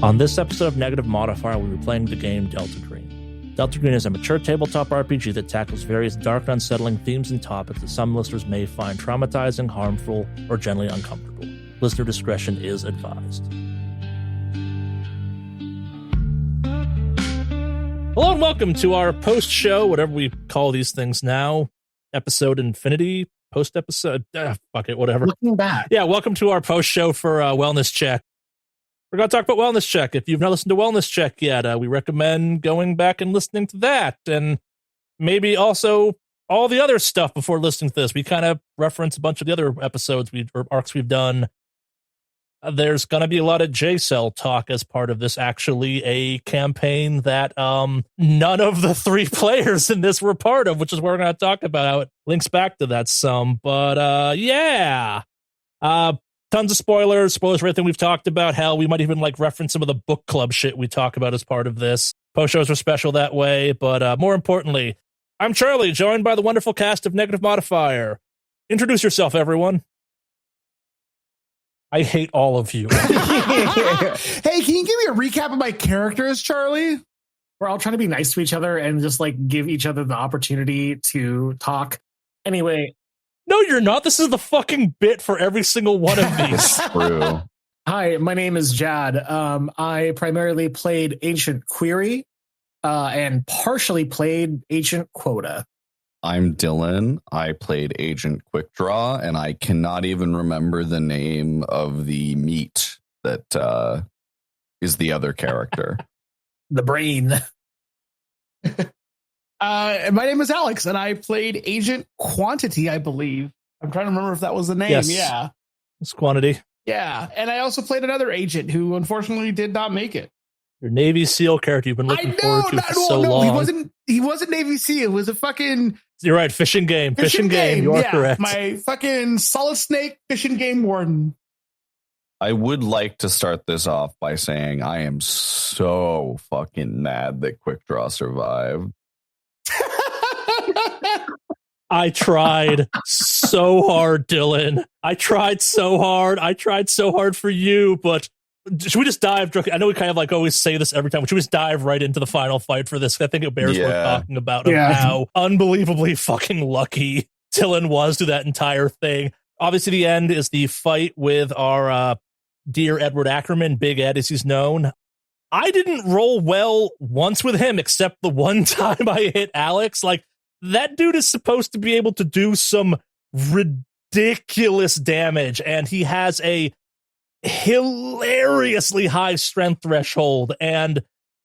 On this episode of Negative Modifier, we'll be playing the game Deltagreen. Deltagreen is a mature tabletop RPG that tackles various dark and unsettling themes and topics that some listeners may find traumatizing, harmful, or generally uncomfortable. Listener discretion is advised. Hello and welcome to our post-show, whatever we call these things now, episode infinity, post-episode, fuck it, whatever. Looking back. Yeah, welcome to our post-show for Wellness Check. We're going to talk about Wellness Check. If you've not listened to Wellness Check yet, we recommend going back and listening to that, and maybe also all the other stuff before listening to this. We kind of reference a bunch of the other episodes or arcs we've done. There's going to be a lot of J-Cell talk as part of this, actually, a campaign that none of the three players in this were part of, which is where we're going to talk about how it links back to that some. But, yeah. Tons of spoilers for everything we've talked about. Hell, we might even reference some of the book club shit we talk about as part of this. Post shows are special that way, but more importantly, I'm Charlie, joined by the wonderful cast of Negative Modifier. Introduce yourself, everyone. I hate all of you. Hey, can you give me a recap of my characters, Charlie? We're all trying to be nice to each other and just give each other the opportunity to talk. Anyway. No, you're not. This is the fucking bit for every single one of these. True. Hi, my name is Jad. I primarily played Ancient Query and partially played Ancient Quota. I'm Dylan. I played Agent Quickdraw, and I cannot even remember the name of the meat that is the other character. The brain. My name is Alex, and I played Agent Quantity, I believe. I'm trying to remember if that was the name. Yes. Yeah. It's Quantity. Yeah. And I also played another agent who unfortunately did not make it. Your Navy SEAL character you've been looking forward to for so long. He wasn't Navy SEAL. It was a fucking... You're right, fishing game. Fishing game. You are correct. My fucking Solid Snake fishing game warden. I would like to start this off by saying I am so fucking mad that Quickdraw survived. I tried so hard, Dylan. I tried so hard for you, but should we just dive? I know we kind of always say this every time, but should we just dive right into the final fight for this? I think it bears worth talking about how unbelievably fucking lucky Dylan was to that entire thing. Obviously, the end is the fight with our dear Edward Ackerman, Big Ed as he's known. I didn't roll well once with him, except the one time I hit Alex. That dude is supposed to be able to do some ridiculous damage, and he has a hilariously high strength threshold, and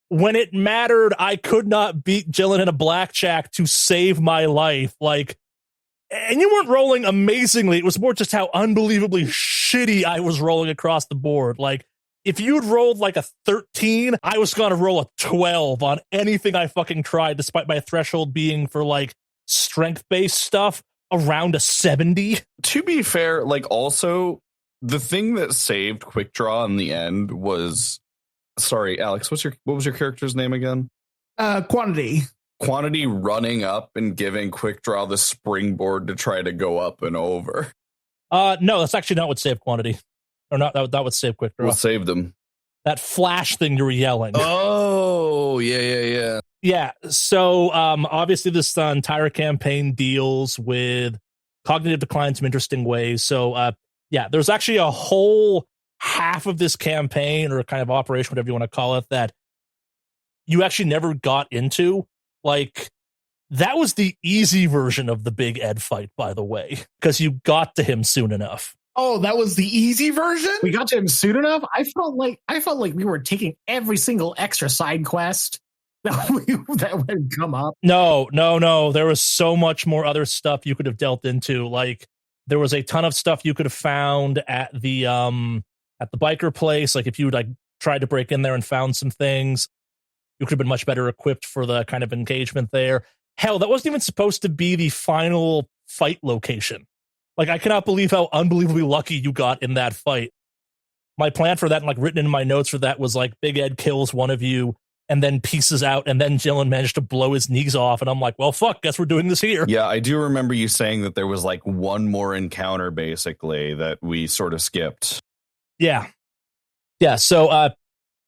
when it mattered, I could not beat Jillian in a blackjack to save my life. And you weren't rolling amazingly. It was more just how unbelievably shitty I was rolling across the board. If you'd rolled a 13, I was going to roll a 12 on anything I fucking tried, despite my threshold being for strength-based stuff around a 70. To be fair, also the thing that saved Quickdraw in the end was, sorry, Alex, what was your character's name again? Quantity. Quantity running up and giving Quickdraw the springboard to try to go up and over. No, that's actually not what saved Quantity. Or not, that would save Quickdraw. What saved him? That flash thing you were yelling. Oh, yeah. Yeah, so obviously this entire campaign deals with cognitive decline in some interesting ways. So, there's actually a whole half of this campaign, or kind of operation, whatever you want to call it, that you actually never got into. That was the easy version of the Big Ed fight, by the way, because you got to him soon enough. Oh, that was the easy version? We got to him soon enough? I felt like we were taking every single extra side quest that would come up. No. There was so much more other stuff you could have dealt into. There was a ton of stuff you could have found at the biker place. If you tried to break in there and found some things, you could have been much better equipped for the kind of engagement there. Hell, that wasn't even supposed to be the final fight location. I cannot believe how unbelievably lucky you got in that fight. My plan for that, and written in my notes for that, was Big Ed kills one of you and then pieces out, and then Jillian managed to blow his knees off, and I'm well, fuck, guess we're doing this here. Yeah, I do remember you saying that there was one more encounter, basically, that we sort of skipped. Yeah. So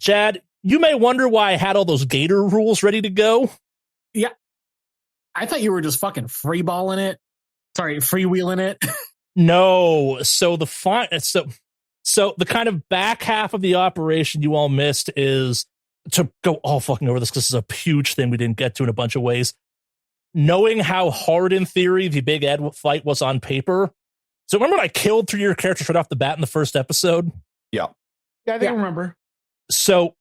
Chad, you may wonder why I had all those Gator rules ready to go. Yeah. I thought you were just fucking freeballing it. Sorry, freewheeling it. No. So the the kind of back half of the operation you all missed is to go all fucking over this because this is a huge thing we didn't get to in a bunch of ways. Knowing how hard in theory the Big Ed fight was on paper. So remember when I killed 3 of your characters right off the bat in the first episode? Yeah. Yeah, I think I remember. So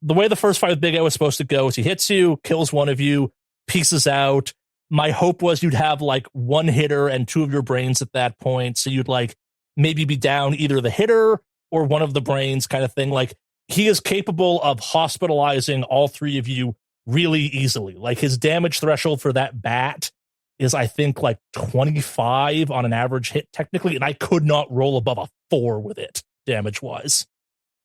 the way the first fight with Big Ed was supposed to go is he hits you, kills one of you, pieces out. My hope was you'd have like 1 hitter and 2 of your brains at that point. So you'd like maybe be down either the hitter or one of the brains kind of thing. Like he is capable of hospitalizing all 3 of you really easily. Like his damage threshold for that bat is, I think, like 25 on an average hit technically. And I could not roll above a 4 with it damage wise.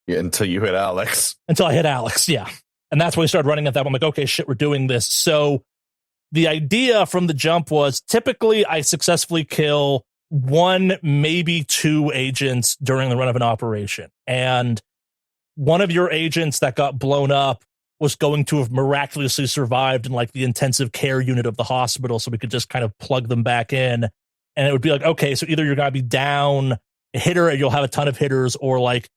Yeah, until you hit Alex. Until I hit Alex, yeah. And that's when we started running at that. I'm like, okay, shit, we're doing this. So the idea from the jump was typically I successfully kill 1, maybe 2 agents during the run of an operation. And one of your agents that got blown up was going to have miraculously survived in like the intensive care unit of the hospital. So we could just kind of plug them back in. And it would be like, okay, so either you're going to be down a hitter and you'll have a ton of hitters, or like,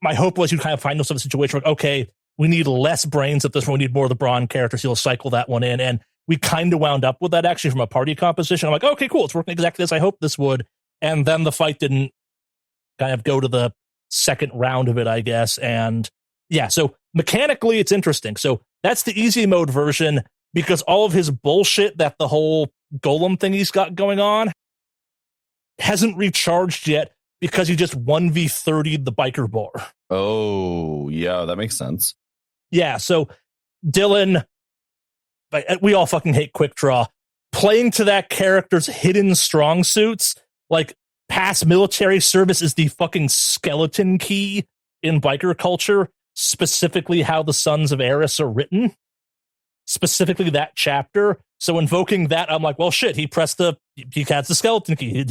my hope was you'd kind of find yourself in a situation where, okay, we need less brains at this point. We need more of the brawn characters. So you'll cycle that one in. And we kind of wound up with that actually from a party composition. I'm like, okay, cool. It's working exactly as I hoped this would. And then the fight didn't kind of go to the second round of it, I guess. And yeah, so mechanically it's interesting. So that's the easy mode version because all of his bullshit that the whole golem thing he's got going on hasn't recharged yet, because he just 1v30'd the biker bar. Oh, yeah, that makes sense. Yeah, so Dylan, we all fucking hate Quick Draw. Playing to that character's hidden strong suits, like past military service is the fucking skeleton key in biker culture, specifically how the Sons of Eris are written, specifically that chapter. So invoking that, I'm like, well, shit, he has the skeleton key.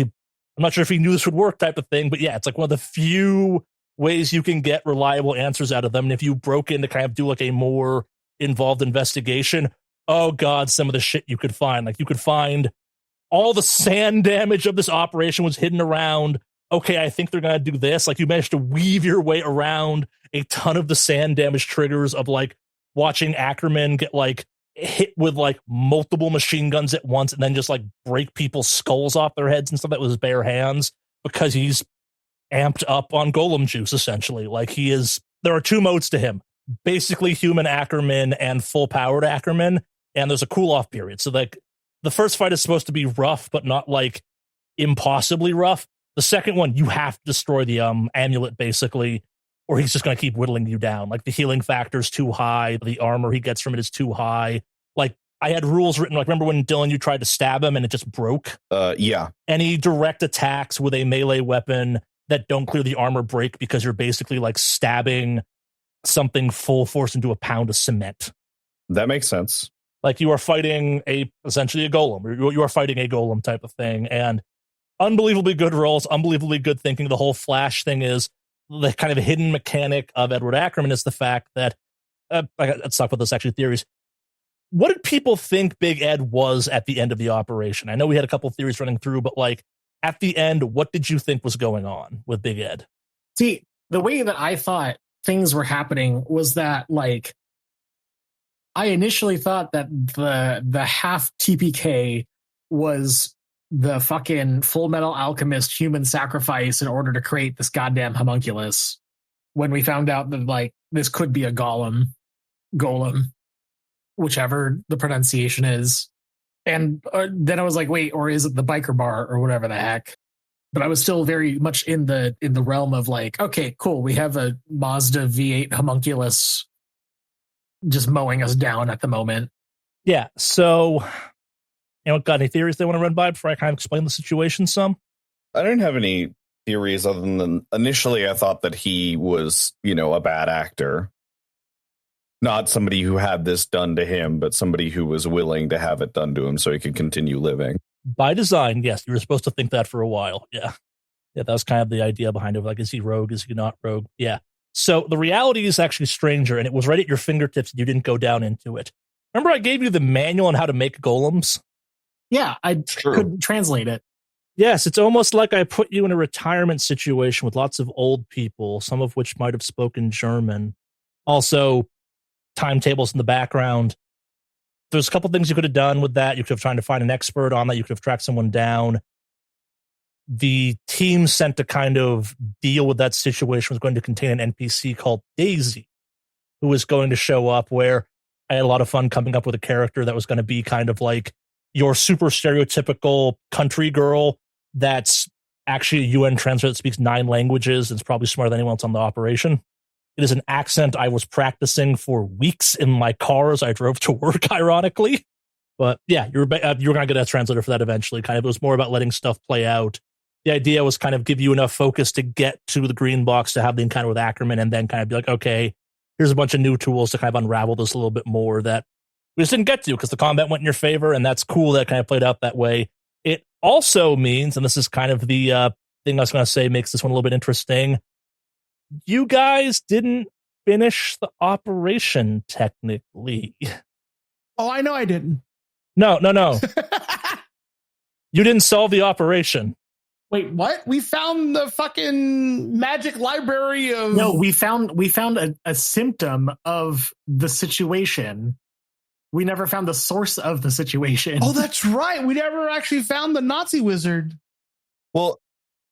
I'm not sure if he knew this would work type of thing, but yeah, it's like one of the few ways you can get reliable answers out of them. And if you broke in to kind of do like a more involved investigation, oh God, some of the shit you could find. Like you could find all the sand damage of this operation was hidden around. Okay, I think they're going to do this. Like you managed to weave your way around a ton of the sand damage triggers of like watching Ackerman get like hit with like multiple machine guns at once and then just like break people's skulls off their heads and stuff that was bare hands because he's amped up on golem juice essentially. Like there are 2 modes to him, basically human Ackerman and full powered Ackerman, and there's a cool off period. So like the first fight is supposed to be rough but not like impossibly rough. The second one you have to destroy the amulet basically, or he's just going to keep whittling you down. Like the healing factor's too high, the armor he gets from it is too high. Like I had rules written, like remember when Dylan, you tried to stab him and it just broke? Yeah. Any direct attacks with a melee weapon that don't clear the armor break because you're basically like stabbing something full force into a pound of cement. That makes sense. Like you are fighting essentially a golem. You are fighting a golem type of thing. And unbelievably good rolls, unbelievably good thinking. The whole flash thing is the kind of hidden mechanic of Edward Ackerman is the fact that let's talk about this actually theories. What did people think Big Ed was at the end of the operation? I know we had a couple theories running through, but like at the end, what did you think was going on with Big Ed? See, the way that I thought things were happening was that like I initially thought that the half TPK was the fucking Full Metal Alchemist human sacrifice in order to create this goddamn homunculus, when we found out that like this could be a golem, whichever the pronunciation is. And then I was like, wait, or is it the biker bar or whatever the heck? But I was still very much in the realm of like, okay, cool, we have a Mazda V8 homunculus just mowing us down at the moment. Yeah, so anyone got any theories they want to run by before I kind of explain the situation some? I didn't have any theories other than initially I thought that he was, a bad actor. Not somebody who had this done to him, but somebody who was willing to have it done to him so he could continue living. By design, yes. You were supposed to think that for a while. Yeah. Yeah, that was kind of the idea behind it. Like, is he rogue? Is he not rogue? Yeah. So the reality is actually stranger, and it was right at your fingertips and you didn't go down into it. Remember I gave you the manual on how to make golems? Yeah, I couldn't translate it. Yes, it's almost like I put you in a retirement situation with lots of old people, some of which might have spoken German. Also, timetables in the background. There's a couple things you could have done with that. You could have tried to find an expert on that. You could have tracked someone down. The team sent to kind of deal with that situation was going to contain an NPC called Daisy, who was going to show up, where I had a lot of fun coming up with a character that was going to be kind of like your super stereotypical country girl that's actually a UN translator that speaks 9 languages and is probably smarter than anyone else on the operation. It is an accent I was practicing for weeks in my car as I drove to work, ironically. But yeah, you're going to get a translator for that eventually. Kind of, it was more about letting stuff play out. The idea was kind of give you enough focus to get to the green box to have the encounter with Ackerman and then kind of be like, okay, here's a bunch of new tools to kind of unravel this a little bit more that we just didn't get to because the combat went in your favor, and that's cool that it kind of played out that way. It also means, and this is kind of the thing I was going to say makes this one a little bit interesting, you guys didn't finish the operation technically. Oh, I know I didn't. No. You didn't solve the operation. Wait, what? We found the fucking magic library of... No, we found a symptom of the situation. We never found the source of the situation. Oh, that's right. We never actually found the Nazi wizard. Well,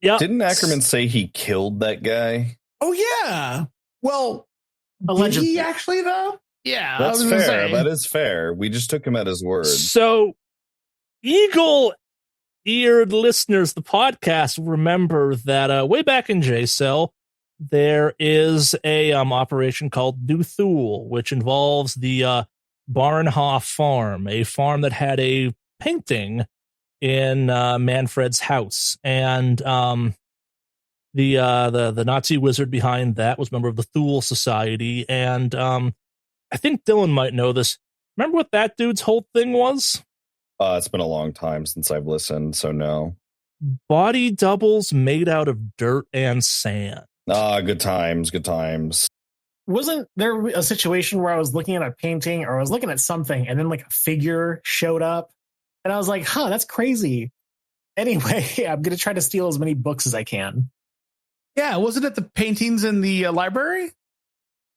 yeah. Didn't Ackerman say he killed that guy? Oh, yeah. Well, allegedly. Did he actually, though? Yeah. That's fair. That is fair. We just took him at his word. So, eagle-eared listeners, the podcast, remember that way back in J-Cell, there is a operation called New Thule, which involves the Barnhof farm, a farm that had a painting in Manfred's house. And the Nazi wizard behind that was a member of the Thule Society. And I think Dylan might know this. Remember what that dude's whole thing was? It's been a long time since I've listened, so no. Body doubles made out of dirt and sand. Good times. Wasn't there a situation where I was looking at a painting or I was looking at something and then like a figure showed up and I was like, that's crazy. Anyway, I'm going to try to steal as many books as I can. Yeah, wasn't it the paintings in the library?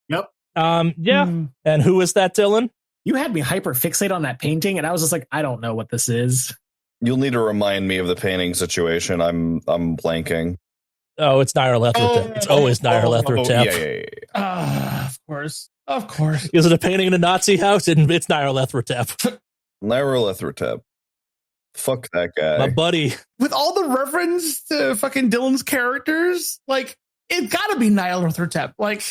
Yep. Yeah. And who is that, Dylan? You had me hyper fixate on that painting and I was just like, I don't know what this is. You'll need to remind me of the painting situation. I'm blanking. Oh, it's Nyarlathotep. It's always Nyarlathotep. Yeah. Of course. Is it a painting in a Nazi house? It's Nyarlathotep. Nyarlathotep. Fuck that guy. My buddy. With all the reference to fucking Dylan's characters, like, it's gotta be Nyarlathotep. Like,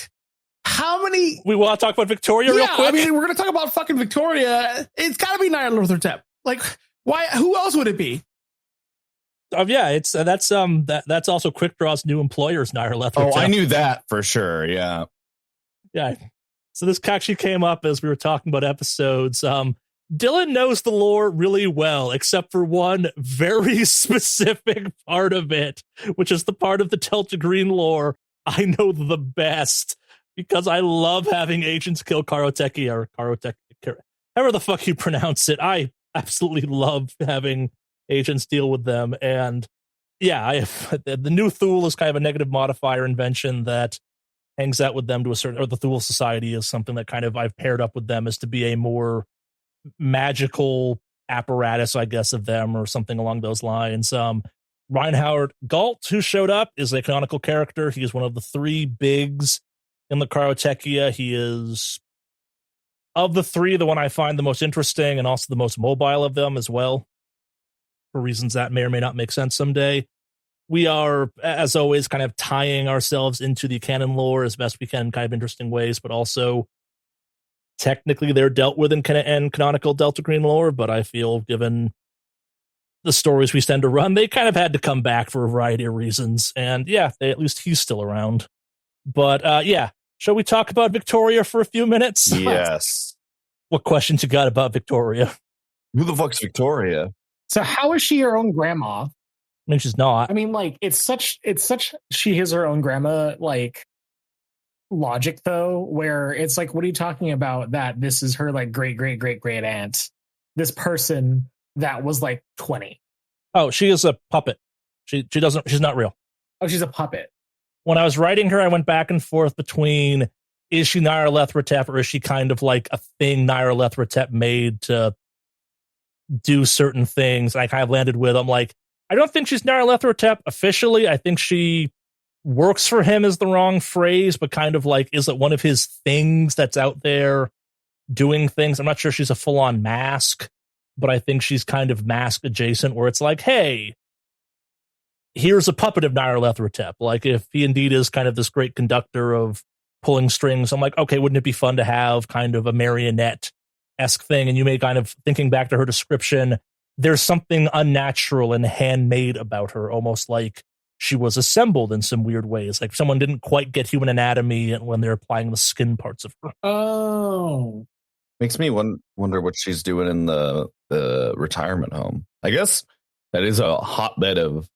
how many... We want to talk about Victoria real quick? I mean, we're gonna talk about fucking Victoria. It's gotta be Nyarlathotep. Like, why? Who else would it be? Yeah, it's that's also Quick Draw's new employer's Nyarlathotep. Oh, I knew that for sure. Yeah. So this actually came up as we were talking about episodes. Dylan knows the lore really well, except for one very specific part of it, which is the part of the deltagreen lore I know the best because I love having agents kill Karoteki, however the fuck you pronounce it. I absolutely love having agents deal with them. And yeah, the new Thule is kind of a negative modifier invention that hangs out with them to a certain, or the Thule Society is something that kind of I've paired up with them as to be a more magical apparatus, I guess, of them or something along those lines. Reinhard Galt, who showed up, is a canonical character. He is one of the 3 bigs in the Karotekia. He is, of the 3, the one I find the most interesting and also the most mobile of them as well, for reasons that may or may not make sense someday. We are, as always, kind of tying ourselves into the canon lore as best we can in kind of interesting ways, but also technically they're dealt with in canonical deltagreen lore, but I feel given the stories we tend to run, they kind of had to come back for a variety of reasons. And yeah, at least he's still around. But yeah, shall we talk about Victoria for a few minutes? Yes. What questions you got about Victoria? Who the fuck's Victoria? So how is she her own grandma? I mean, she's not. I mean, like, it's such she is her own grandma. Like, logic though, where it's like, what are you talking about? That this is her like great great great great aunt, this person that was like 20. Oh, she is a puppet. She's not real. Oh, she's a puppet. When I was writing her, I went back and forth between, is she Nyarlathotep or is she kind of like a thing Nyarlathotep made to do certain things? And I kind of landed with, I'm like, I don't think she's Nyarlathotep officially. I think she works for him is the wrong phrase, but kind of like, is it one of his things that's out there doing things? I'm not sure she's a full-on mask, but I think she's kind of mask adjacent, where it's like, hey, here's a puppet of Nyarlathotep. Like, if he indeed is kind of this great conductor of pulling strings, I'm like, okay, wouldn't it be fun to have kind of a marionette-esque thing? And you may kind of, thinking back to her description, there's something unnatural and handmade about her, almost like she was assembled in some weird ways. Like someone didn't quite get human anatomy when they're applying the skin parts of her. Oh. Makes me wonder what she's doing in the retirement home. I guess that is a hotbed of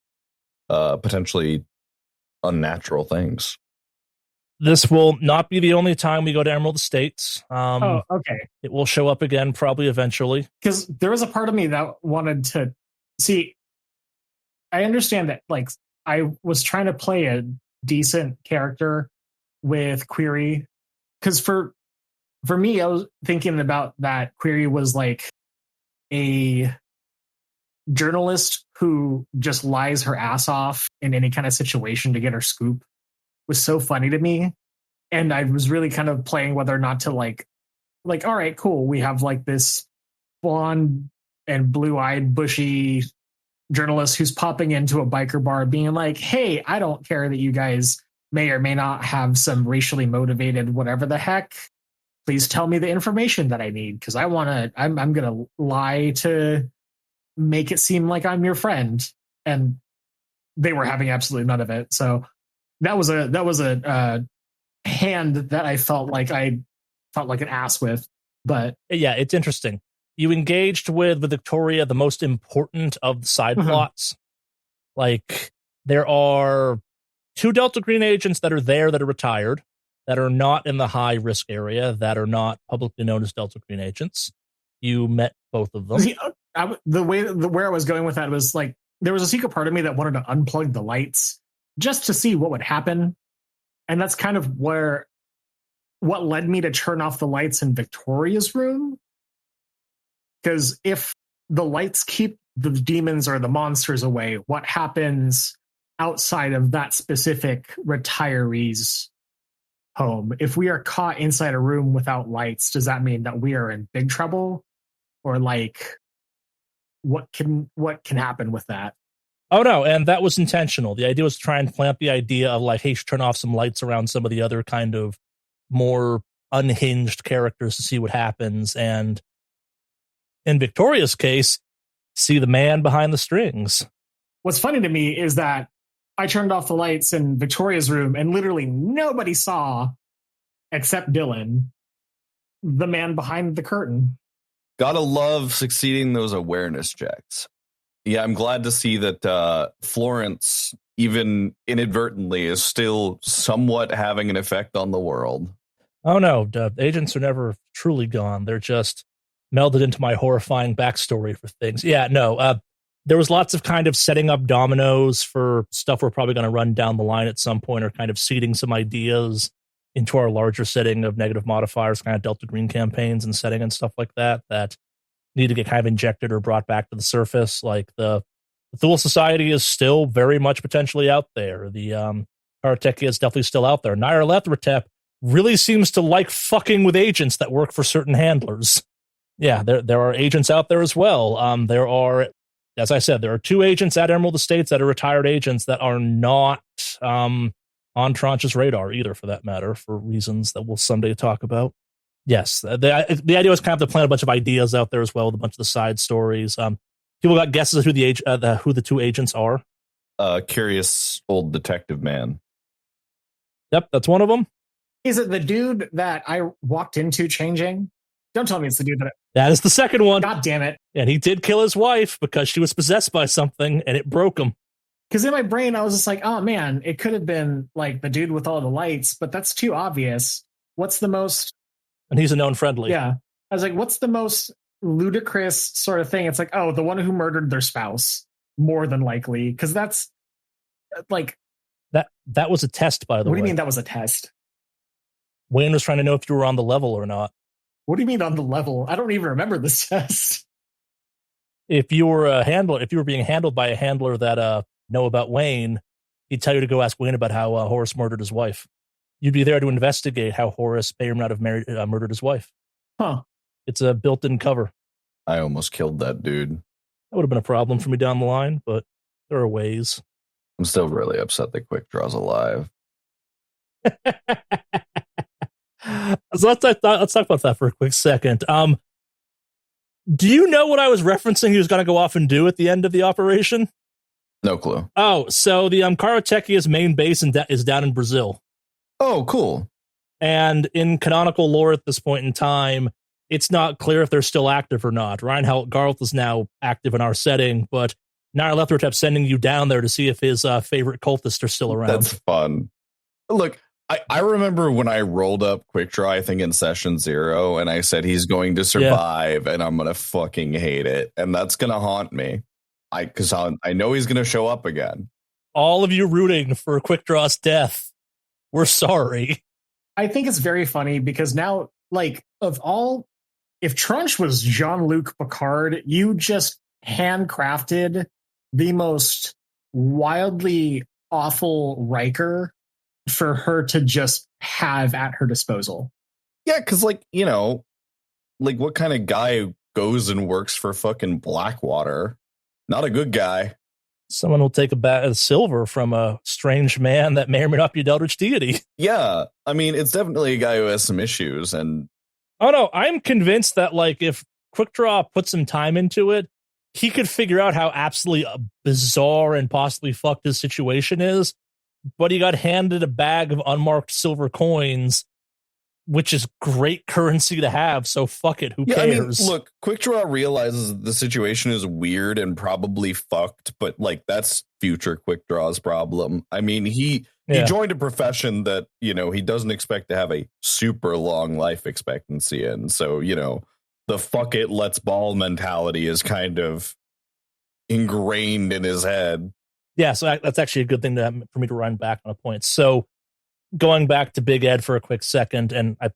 potentially unnatural things. This will not be the only time we go to Emerald Estates. Okay. It will show up again, probably eventually. Because there was a part of me that wanted to see. I understand that, like, I was trying to play a decent character with Query. Because for me, I was thinking about that Query was like a journalist who just lies her ass off in any kind of situation to get her scoop. Was so funny to me. And I was really kind of playing whether or not to like, all right, cool. We have like this blonde and blue-eyed bushy journalist who's popping into a biker bar being like, hey, I don't care that you guys may or may not have some racially motivated whatever the heck. Please tell me the information that I need, because I'm going to lie to make it seem like I'm your friend. And they were having absolutely none of it. So that was a hand that I felt like an ass with. But yeah, it's interesting. You engaged with Victoria, the most important of the side plots. Like, there are 2 Delta Green agents that are there that are retired, that are not in the high risk area, that are not publicly known as Delta Green agents. You met both of them. Where I was going with that was like, there was a secret part of me that wanted to unplug the lights just to see what would happen. And that's kind of what led me to turn off the lights in Victoria's room. Because if the lights keep the demons or the monsters away, what happens outside of that specific retiree's home? If we are caught inside a room without lights, does that mean that we are in big trouble? Or like, what can happen with that? Oh, no, and that was intentional. The idea was to try and plant the idea of like, hey, you should turn off some lights around some of the other kind of more unhinged characters to see what happens. And in Victoria's case, see the man behind the strings. What's funny to me is that I turned off the lights in Victoria's room and literally nobody saw, except Dylan, the man behind the curtain. Gotta love succeeding those awareness checks. Yeah, I'm glad to see that Florence, even inadvertently, is still somewhat having an effect on the world. Oh, no, agents are never truly gone. They're just melded into my horrifying backstory for things. Yeah, no, there was lots of kind of setting up dominoes for stuff we're probably going to run down the line at some point, or kind of seeding some ideas into our larger setting of negative modifiers, kind of Delta Green campaigns and setting and stuff like that need to get kind of injected or brought back to the surface. Like the Thule Society is still very much potentially out there. The Karateki is definitely still out there. Nyarlathotep really seems to like fucking with agents that work for certain handlers. Yeah, there are agents out there as well. There are, as I said, there are 2 agents at Emerald Estates that are retired agents that are not on Tranche's radar either, for that matter, for reasons that we'll someday talk about. Yes, the idea was kind of to plant a bunch of ideas out there as well with a bunch of the side stories. People got guesses of who the 2 agents are. Curious old detective man. Yep, that's one of them. Is it the dude that I walked into changing? Don't tell me it's the dude that is the second one. God damn it. And he did kill his wife because she was possessed by something and it broke him. Because in my brain, I was just like, oh man, it could have been like the dude with all the lights, but that's too obvious. What's the most? And he's a known friendly. Yeah. I was like, what's the most ludicrous sort of thing? It's like, oh, the one who murdered their spouse, more than likely. Because that's like. That was a test, by the way. What do you mean that was a test? Wayne was trying to know if you were on the level or not. What do you mean on the level? I don't even remember this test. If you were a handler, if you were being handled by a handler that know about Wayne, he'd tell you to go ask Wayne about how Horace murdered his wife. You'd be there to investigate how Horace may or may not have murdered his wife. Huh. It's a built-in cover. I almost killed that dude. That would have been a problem for me down the line, but there are ways. I'm still really upset that Quick Draw's alive. So let's talk about that for a quick second. Do you know what I was referencing he was going to go off and do at the end of the operation? No clue. Oh, so the Karotekia's main base is down in Brazil. Oh, cool. And in canonical lore at this point in time, it's not clear if they're still active or not. Reinhold Garth is now active in our setting, but Nyarlathotep kept sending you down there to see if his favorite cultists are still around. That's fun. Look, I remember when I rolled up Quick Draw, I think in session 0, and I said he's going to survive and I'm going to fucking hate it. And that's going to haunt me. Because I know he's going to show up again. All of you rooting for Quick Draw's death, we're sorry. I think it's very funny because now, like, if Trunch was Jean-Luc Picard, you just handcrafted the most wildly awful Riker for her to just have at her disposal. Yeah, because, like, you know, like, what kind of guy goes and works for fucking Blackwater? Not a good guy. Someone will take a bat of silver from a strange man that may or may not be a Eldritch deity. Yeah, I mean, it's definitely a guy who has some issues. And oh no, I'm convinced that, like, if Quick Draw put some time into it, he could figure out how absolutely bizarre and possibly fucked his situation is. But he got handed a bag of unmarked silver coins, which is great currency to have. So fuck it. Who cares? I mean, look, Quick Draw realizes the situation is weird and probably fucked, but like that's future Quick Draw's problem. I mean, he joined a profession that, you know, he doesn't expect to have a super long life expectancy in. So, you know, the fuck it, let's ball mentality is kind of ingrained in his head. Yeah, so that's actually a good thing for me to run back on a point. So going back to Big Ed for a quick second, and I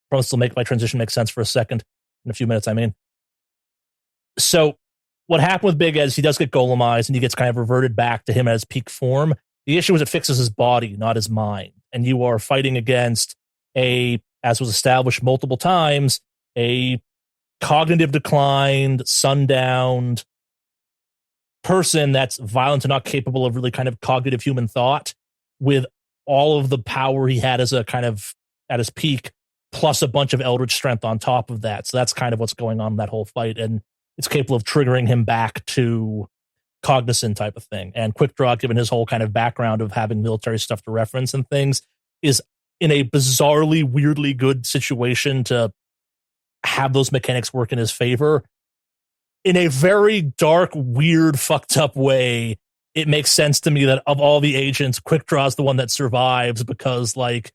promise to make my transition make sense for a second, in a few minutes, I mean. So what happened with Big Ed is he does get golemized, and he gets kind of reverted back to him at his peak form. The issue is it fixes his body, not his mind. And you are fighting against as was established multiple times, a cognitive declined, sundowned person that's violent and not capable of really kind of cognitive human thought, with all of the power he had as a kind of at his peak, plus a bunch of eldritch strength on top of that. So that's kind of what's going on in that whole fight. And it's capable of triggering him back to cognizant type of thing. And Quick Draw, given his whole kind of background of having military stuff to reference and things, is in a bizarrely, weirdly good situation to have those mechanics work in his favor. In a very dark, weird, fucked up way, it makes sense to me that of all the agents, Quick Draw is the one that survives because, like,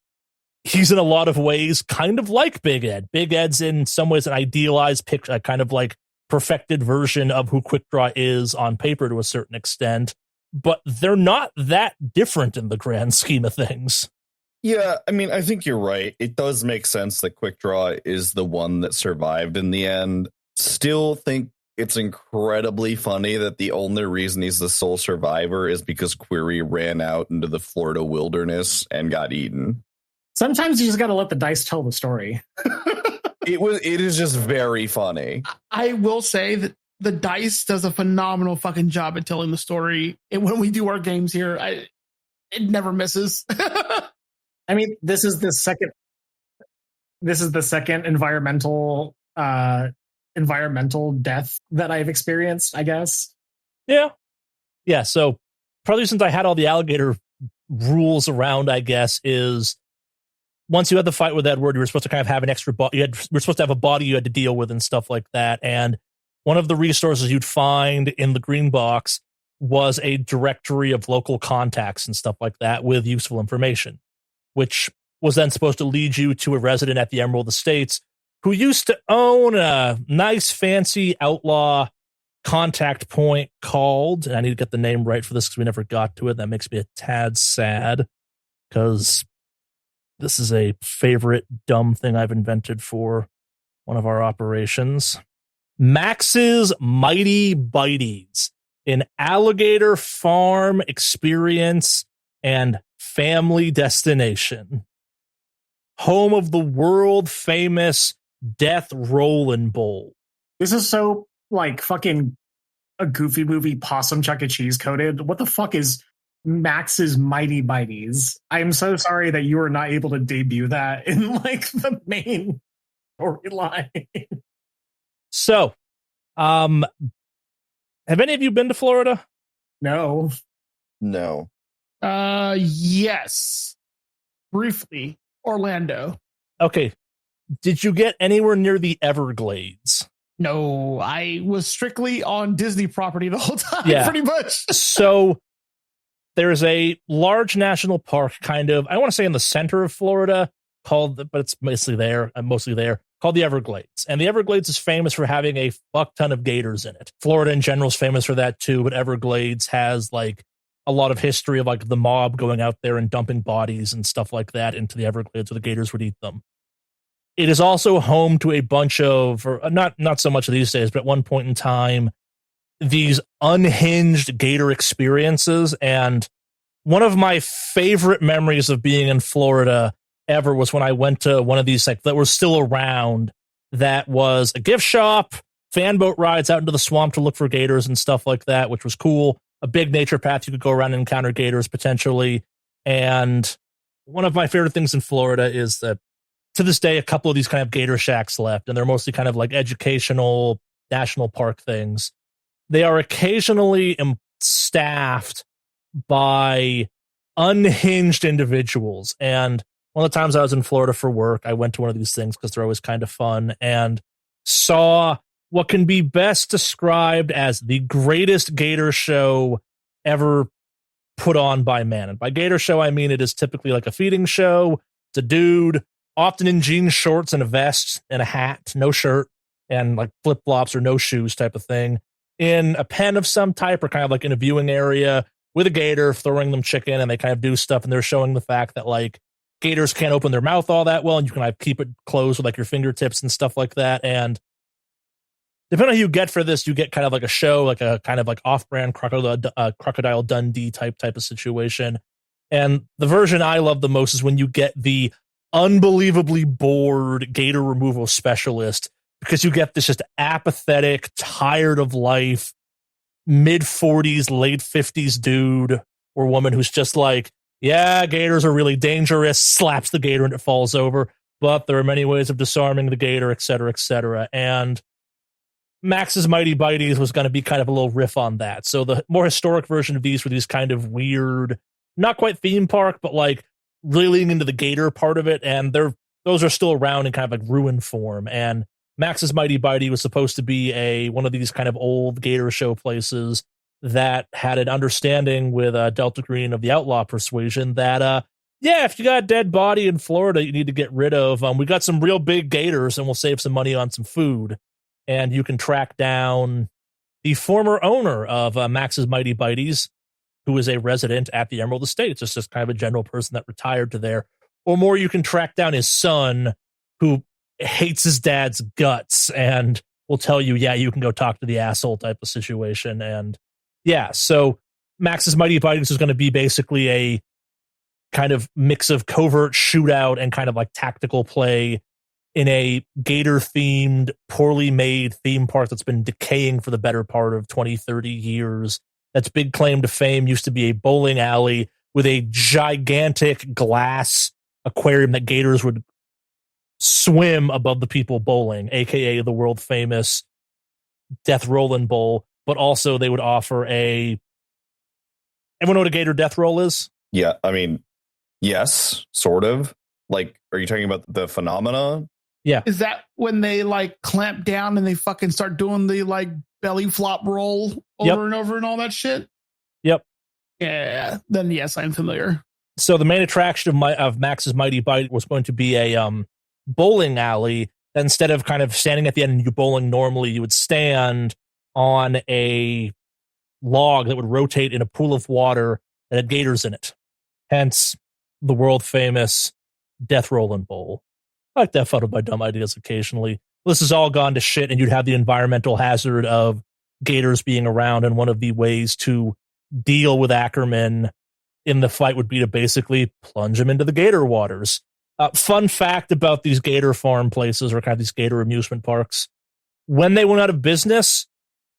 he's in a lot of ways kind of like Big Ed. Big Ed's in some ways an idealized picture, a kind of like perfected version of who Quick Draw is on paper to a certain extent, but they're not that different in the grand scheme of things. Yeah, I mean, I think you're right. It does make sense that Quick Draw is the one that survived in the end. Still think it's incredibly funny that the only reason he's the sole survivor is because Query ran out into the Florida wilderness and got eaten. Sometimes you just got to let the dice tell the story. It is just very funny. I will say that the dice does a phenomenal fucking job at telling the story. And when we do our games here, it never misses. I mean, this is the second environmental death that I've experienced, I guess. Yeah. So probably since I had all the alligator rules around, I guess, is once you had the fight with Edward, you were supposed to kind of have an extra body. You were supposed to have a body you had to deal with and stuff like that. And one of the resources you'd find in the green box was a directory of local contacts and stuff like that with useful information, which was then supposed to lead you to a resident at the Emerald Estates who used to own a nice, fancy outlaw contact point called, and I need to get the name right for this because we never got to it. That makes me a tad sad because this is a favorite dumb thing I've invented for one of our operations. Max's Mighty Bites, an alligator farm experience and family destination. Home of the world famous Death Rollin' Bowl. This is so like fucking a Goofy movie possum Chuck E. Cheese coded. What the fuck is Max's Mighty Bites? I'm so sorry that you were not able to debut that in like the main storyline. So, have any of you been to Florida? No. No. Yes. Briefly, Orlando. Okay. Did you get anywhere near the Everglades? No, I was strictly on Disney property the whole time, Yeah. pretty much. So there's a large national park kind of, I want to say in the center of Florida called, but it's mostly there, called the Everglades. And the Everglades is famous for having a fuck ton of gators in it. Florida in general is famous for that too, but Everglades has like a lot of history of like the mob going out there and dumping bodies and stuff like that into the Everglades where the gators would eat them. It is also home to a bunch of, or not so much these days, but at one point in time, these unhinged gator experiences. And one of my favorite memories of being in Florida ever was when I went to one of these like that were still around. That was a gift shop, fan boat rides out into the swamp to look for gators and stuff like that, which was cool. A big nature path you could go around and encounter gators potentially. And one of my favorite things in Florida is that to this day, a couple of these kind of gator shacks left, and they're mostly kind of like educational national park things. They are occasionally staffed by unhinged individuals. And one of the times I was in Florida for work, I went to one of these things because they're always kind of fun and saw what can be best described as the greatest gator show ever put on by man. And by gator show, I mean it is typically like a feeding show. It's a dude, often in jean shorts and a vest and a hat, no shirt, and like flip-flops or no shoes type of thing, in a pen of some type or kind of like in a viewing area with a gator, throwing them chicken, and they kind of do stuff, and they're showing the fact that like gators can't open their mouth all that well, and you can like keep it closed with like your fingertips and stuff like that. And depending on who you get for this, you get kind of like a show, like a kind of like off-brand Crocodile Dundee type of situation. And the version I love the most is when you get the unbelievably bored gator removal specialist, because you get this just apathetic, tired of life, mid-40s, late 50s dude or woman who's just like, yeah, gators are really dangerous, slaps the gator and it falls over, but there are many ways of disarming the gator, etc., etc. And Max's Mighty Bites was going to be kind of a little riff on that. So the more historic version of these were these kind of weird, not quite theme park, but like really leaning into the gator part of it, and those are still around in kind of like ruin form. And Max's Mighty Bites was supposed to be one of these kind of old gator show places that had an understanding with deltagreen of the outlaw persuasion that yeah, if you got a dead body in Florida you need to get rid of, we got some real big gators and we'll save some money on some food. And you can track down the former owner of Max's Mighty Bites, who is a resident at the Emerald Estates. It's just kind of a general person that retired to there. Or more, you can track down his son, who hates his dad's guts and will tell you, yeah, you can go talk to the asshole type of situation. And yeah, so Max's Mighty Bites is going to be basically a kind of mix of covert shootout and kind of like tactical play in a gator-themed, poorly made theme park that's been decaying for the better part of 20, 30 years. That's big claim to fame used to be a bowling alley with a gigantic glass aquarium that gators would swim above the people bowling, aka the world famous Death Rollin' Bowl. But also they would offer everyone know what a gator death roll is? Yeah, I mean, yes, sort of. Like, are you talking about the phenomena? Yeah. Is that when they like clamp down and they fucking start doing the like belly flop roll over and over and all that shit? Yep. Yeah, then yes, I'm familiar. So the main attraction of Max's Mighty Bite was going to be a bowling alley. Instead of kind of standing at the end and you bowling normally, you would stand on a log that would rotate in a pool of water that had gators in it. Hence the world famous Death Rollin' Bowl. I like to have fun with my dumb ideas occasionally. This has all gone to shit, and you'd have the environmental hazard of gators being around, and one of the ways to deal with Ackerman in the fight would be to basically plunge him into the gator waters. Fun fact about these gator farm places, or kind of these gator amusement parks. When they went out of business,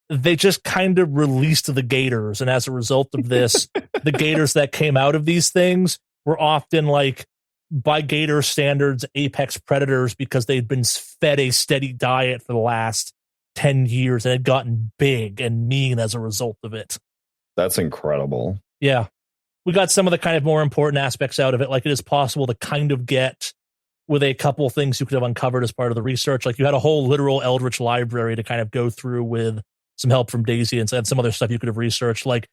they just kind of released the gators. And as a result of this, the gators that came out of these things were often like, by gator standards, apex predators, because they'd been fed a steady diet for the last 10 years and had gotten big and mean as a result of it. That's incredible. Yeah. We got some of the kind of more important aspects out of it. Like, it is possible to kind of get with a couple things you could have uncovered as part of the research. Like, you had a whole literal Eldritch library to kind of go through with some help from Daisy and some other stuff you could have researched. Like,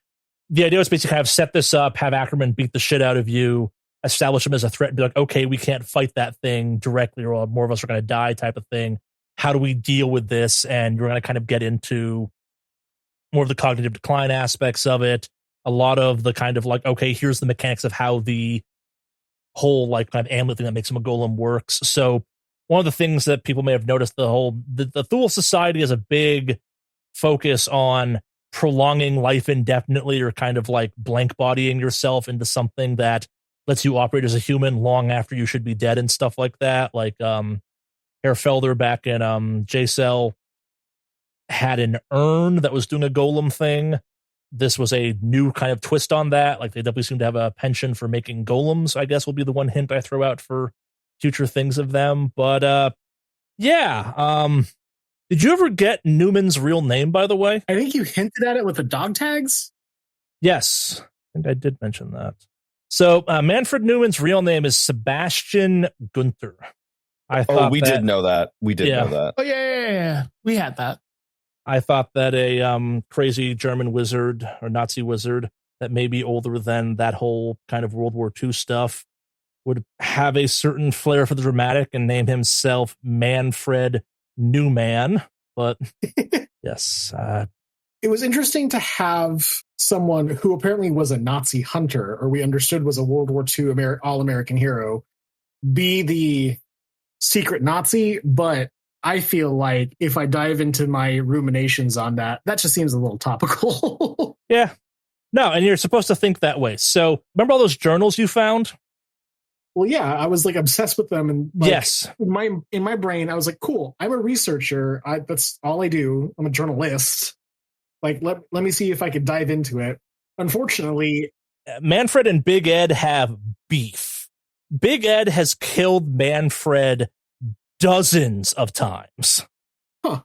the idea was basically kind of set this up, have Ackerman beat the shit out of you, establish him as a threat, and be like, okay, we can't fight that thing directly, or more of us are going to die type of thing. How do we deal with this? And you're going to kind of get into more of the cognitive decline aspects of it. A lot of the kind of like, okay, here's the mechanics of how the whole like kind of amulet thing that makes him a golem works. So one of the things that people may have noticed, the Thule Society is a big focus on prolonging life indefinitely, or kind of like blank bodying yourself into something that lets you operate as a human long after you should be dead and stuff like that. Like Herr Felder back in J-Cell had an urn that was doing a golem thing. This was a new kind of twist on that. Like, they definitely seem to have a penchant for making golems, I guess will be the one hint I throw out for future things of them. But yeah. Did you ever get Newman's real name, by the way? I think you hinted at it with the dog tags. Yes, I think I did mention that. So Manfred Newman's real name is Sebastian Gunther. We did know that. We did know that. Oh, yeah. We had that. I thought that a crazy German wizard or Nazi wizard that may be older than that whole kind of World War II stuff would have a certain flair for the dramatic and name himself Manfred Newman. But yes. It was interesting to have someone who apparently was a Nazi hunter, or we understood was a World War II all-American hero, be the secret Nazi, but I feel like if I dive into my ruminations on that just seems a little topical. Yeah. No, and you're supposed to think that way. So remember all those journals you found? Well, yeah, I was like obsessed with them, and like, yes, in my brain, I was like, cool. I'm a researcher. That's all I do. I'm a journalist. Like, let me see if I could dive into it. Unfortunately, Manfred and Big Ed have beef. Big Ed has killed Manfred dozens of times. Huh.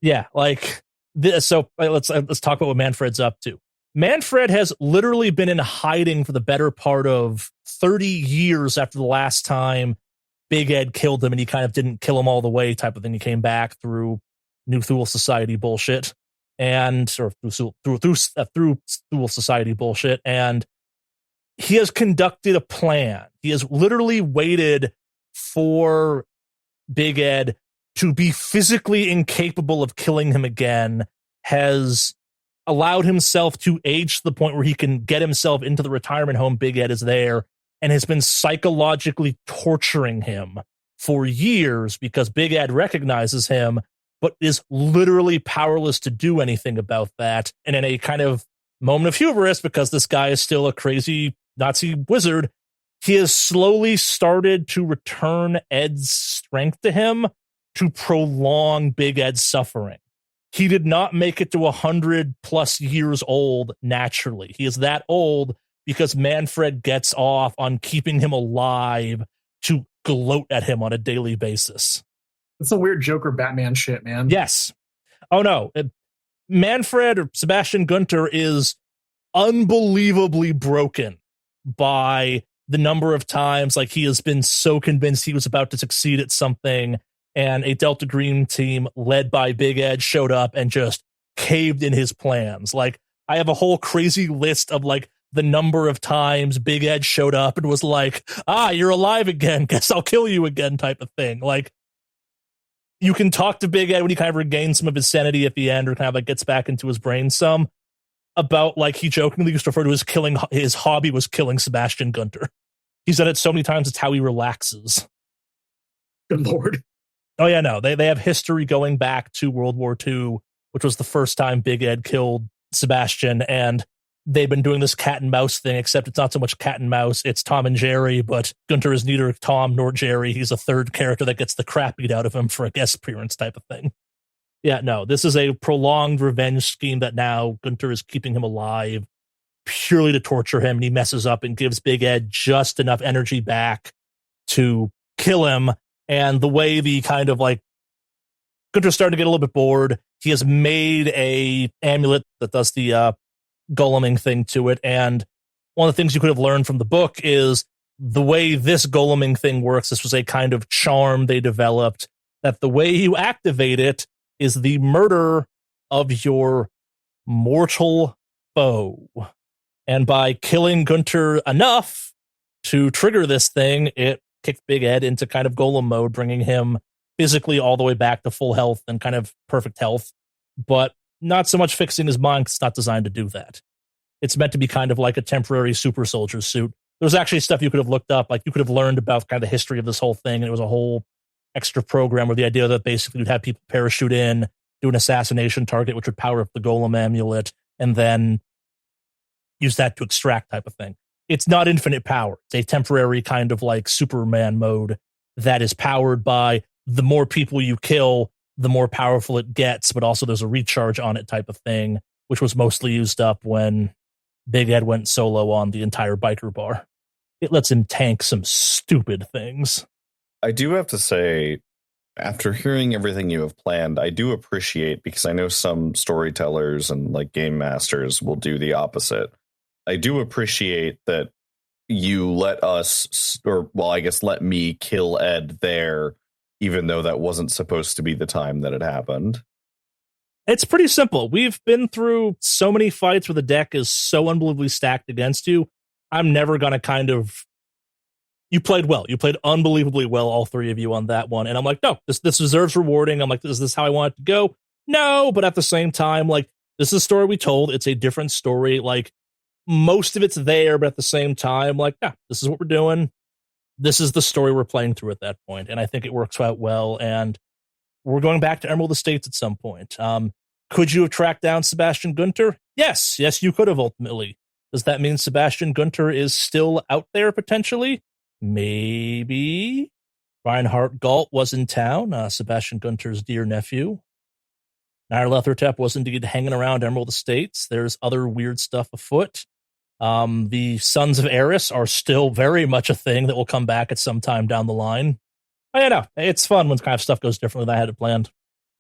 Yeah, like this. So let's talk about what Manfred's up to. Manfred has literally been in hiding for the better part of 30 years after the last time Big Ed killed him, and he kind of didn't kill him all the way type of thing. He came back through New Thule Society bullshit, or through Thule Society bullshit, and he has conducted a plan. He has literally waited for Big Ed to be physically incapable of killing him again, has allowed himself to age to the point where he can get himself into the retirement home Big Ed is there, and has been psychologically torturing him for years because Big Ed recognizes him, but is literally powerless to do anything about that. And in a kind of moment of hubris, because this guy is still a crazy Nazi wizard, he has slowly started to return Ed's strength to him to prolong Big Ed's suffering. He did not make it to 100+ years old naturally. He is that old because Manfred gets off on keeping him alive to gloat at him on a daily basis. It's some weird Joker Batman shit, man. Yes. Oh, no. Manfred, or Sebastian Gunther, is unbelievably broken by the number of times like he has been so convinced he was about to succeed at something, and a Delta Green team led by Big Ed showed up and just caved in his plans. Like, I have a whole crazy list of like the number of times Big Ed showed up and was like, you're alive again. Guess I'll kill you again type of thing. Like, you can talk to Big Ed when he kind of regains some of his sanity at the end or kind of like gets back into his brain some about like he jokingly used to refer to his hobby was killing Sebastian Gunter. He's done it so many times, it's how he relaxes. Good Lord. Oh, yeah, no. They have history going back to World War II, which was the first time Big Ed killed Sebastian, and they've been doing this cat and mouse thing, except it's not so much cat and mouse, it's Tom and Jerry, but Gunter is neither Tom nor Jerry. He's a third character that gets the crap beat out of him for a guest appearance type of thing. Yeah, no, this is a prolonged revenge scheme that now Gunter is keeping him alive purely to torture him, and he messes up and gives Big Ed just enough energy back to kill him. And the way the kind of like Gunter's starting to get a little bit bored, he has made a amulet that does the goleming thing to it. And one of the things you could have learned from the book is the way this goleming thing works. This was a kind of charm they developed that the way you activate it is the murder of your mortal foe. And by killing Gunter enough to trigger this thing, it kicked Big Ed into kind of golem mode, bringing him physically all the way back to full health and kind of perfect health, but not so much fixing his mind, 'cause it's not designed to do that. It's meant to be kind of like a temporary super soldier suit. There's actually stuff you could have looked up, like you could have learned about kind of the history of this whole thing, and it was a whole extra program where the idea that basically you'd have people parachute in, do an assassination target, which would power up the golem amulet, and then use that to extract type of thing. It's not infinite power. It's a temporary kind of like Superman mode that is powered by the more people you kill, the more powerful it gets, but also there's a recharge on it type of thing, which was mostly used up when Big Ed went solo on the entire biker bar. It lets him tank some stupid things. I do have to say, after hearing everything you have planned, I do appreciate, because I know some storytellers and like game masters will do the opposite. I do appreciate that you let us, or well, I guess let me kill Ed there, even though that wasn't supposed to be the time that it happened. It's pretty simple. We've been through so many fights where the deck is so unbelievably stacked against you. I'm never going to kind of... You played well. You played unbelievably well, all three of you, on that one. And I'm like, no, this deserves rewarding. I'm like, is this how I want it to go? No, but at the same time, like, this is a story we told. It's a different story. Like, most of it's there, but at the same time, like, yeah, this is what we're doing. This is the story we're playing through at that point. And I think it works out well. And we're going back to Emerald Estates at some point. Could you have tracked down Sebastian Gunter? Yes, you could have ultimately. Does that mean Sebastian Gunter is still out there potentially? Maybe. Reinhard Galt was in town, Sebastian Gunter's dear nephew. Nyarlathotep was indeed hanging around Emerald Estates. There's other weird stuff afoot. The Sons of Eris are still very much a thing that will come back at some time down the line. I don't know. It's fun when kind of stuff goes differently than I had it planned.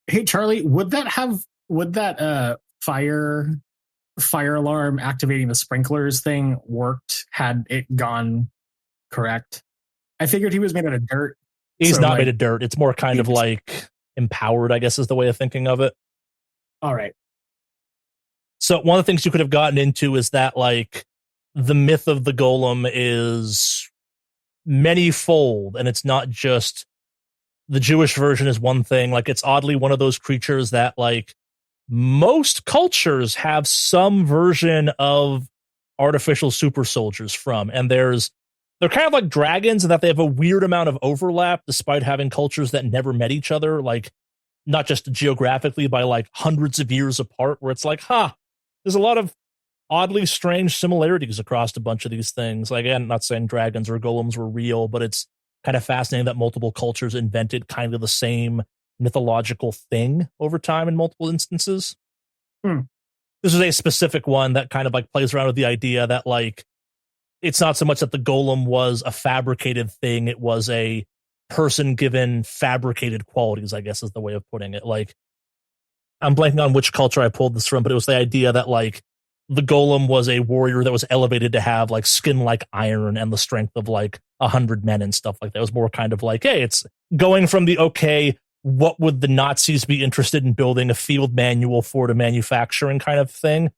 Hey, Charlie, would that fire alarm activating the sprinklers thing worked had it gone correct? I figured he was made out of dirt. He's not made of dirt. It's more kind of like empowered, I guess, is the way of thinking of it. All right. So one of the things you could have gotten into is that, like, the myth of the golem is many-fold, and it's not just the Jewish version is one thing. Like, it's oddly one of those creatures that, like, most cultures have some version of artificial super soldiers from, and they're kind of like dragons in that they have a weird amount of overlap despite having cultures that never met each other, like, not just geographically, by like hundreds of years apart, where it's like, there's a lot of oddly strange similarities across a bunch of these things. Like, again, not saying dragons or golems were real, but it's kind of fascinating that multiple cultures invented kind of the same mythological thing over time in multiple instances. This is a specific one that kind of like plays around with the idea that, like, it's not so much that the golem was a fabricated thing, it was a person given fabricated qualities, I guess is the way of putting it. Like, I'm blanking on which culture I pulled this from, but it was the idea that, like, the golem was a warrior that was elevated to have, like, skin like iron and the strength of, like, 100 men and stuff like that. It was more kind of like, hey, it's going from the, okay, what would the Nazis be interested in building a field manual for to manufacturing kind of thing,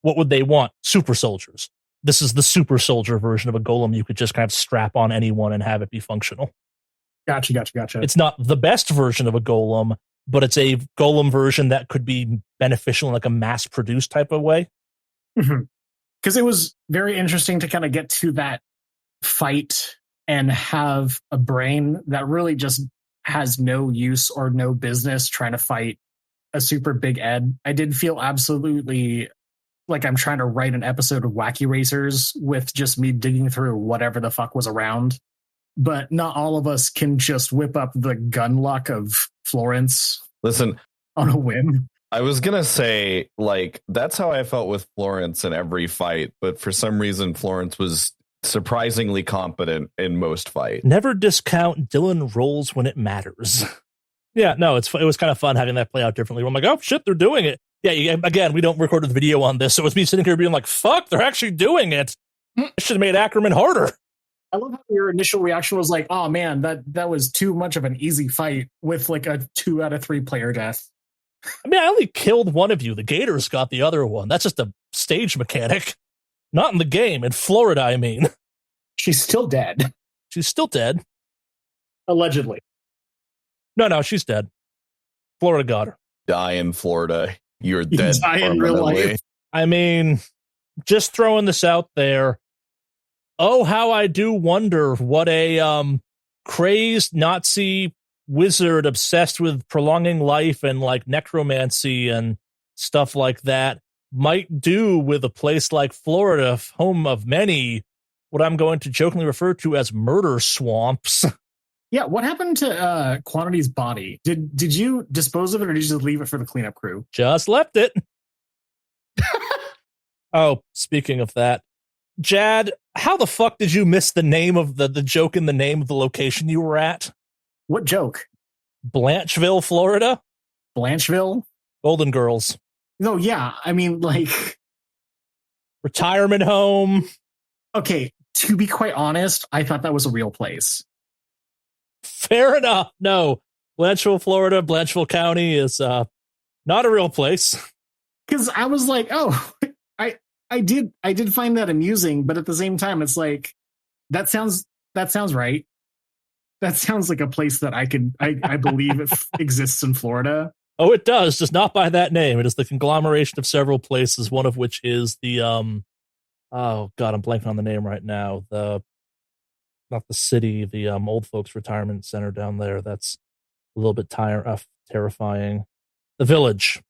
what would they want? Super soldiers. This is the super soldier version of a golem you could just kind of strap on anyone and have it be functional. Gotcha. It's not the best version of a golem, but it's a golem version that could be beneficial in like a mass-produced type of way. Because it was very interesting to kind of get to that fight and have a brain that really just has no use or no business trying to fight a super big Ed. I did feel absolutely like I'm trying to write an episode of Wacky Racers with just me digging through whatever the fuck was around. But not all of us can just whip up the gun luck of Florence. Listen, on a whim. I was going to say, like, that's how I felt with Florence in every fight. But for some reason, Florence was surprisingly competent in most fights. Never discount Dylan rolls when it matters. Yeah, no, it was kind of fun having that play out differently. I'm like, oh, shit, they're doing it. Yeah, again, we don't record the video on this, so it's me sitting here being like, fuck, they're actually doing it. I should have made Ackerman harder. I love how your initial reaction was like, oh, man, that was too much of an easy fight with like a 2 out of 3 player death. I mean, I only killed one of you. The Gators got the other one. That's just a stage mechanic. Not in the game. In Florida, I mean. She's still dead. She's still dead. Allegedly. No, she's dead. Florida got her. Die in Florida. You're dead. Die in real life. I mean, just throwing this out there. Oh, how I do wonder what a crazed Nazi wizard obsessed with prolonging life and like necromancy and stuff like that might do with a place like Florida, home of many, what I'm going to jokingly refer to as murder swamps. Yeah, what happened to Quantity's body? Did you dispose of it or did you just leave it for the cleanup crew? Just left it. Oh, speaking of that, Jad, how the fuck did you miss the name of the joke in the name of the location you were at? What joke? Blancheville, Florida? Blancheville? Golden Girls. No, yeah. I mean, like... retirement home. Okay, to be quite honest, I thought that was a real place. Fair enough. No, Blancheville, Florida, Blancheville County is not a real place. Because I was like, oh, I did find that amusing, but at the same time, it's like that sounds right. That sounds like a place that I believe it exists in Florida. Oh, it does, just not by that name. It is the conglomeration of several places, one of which is the oh god, I'm blanking on the name right now. Not the city, the old folks retirement center down there. That's a little bit terrifying. The Village.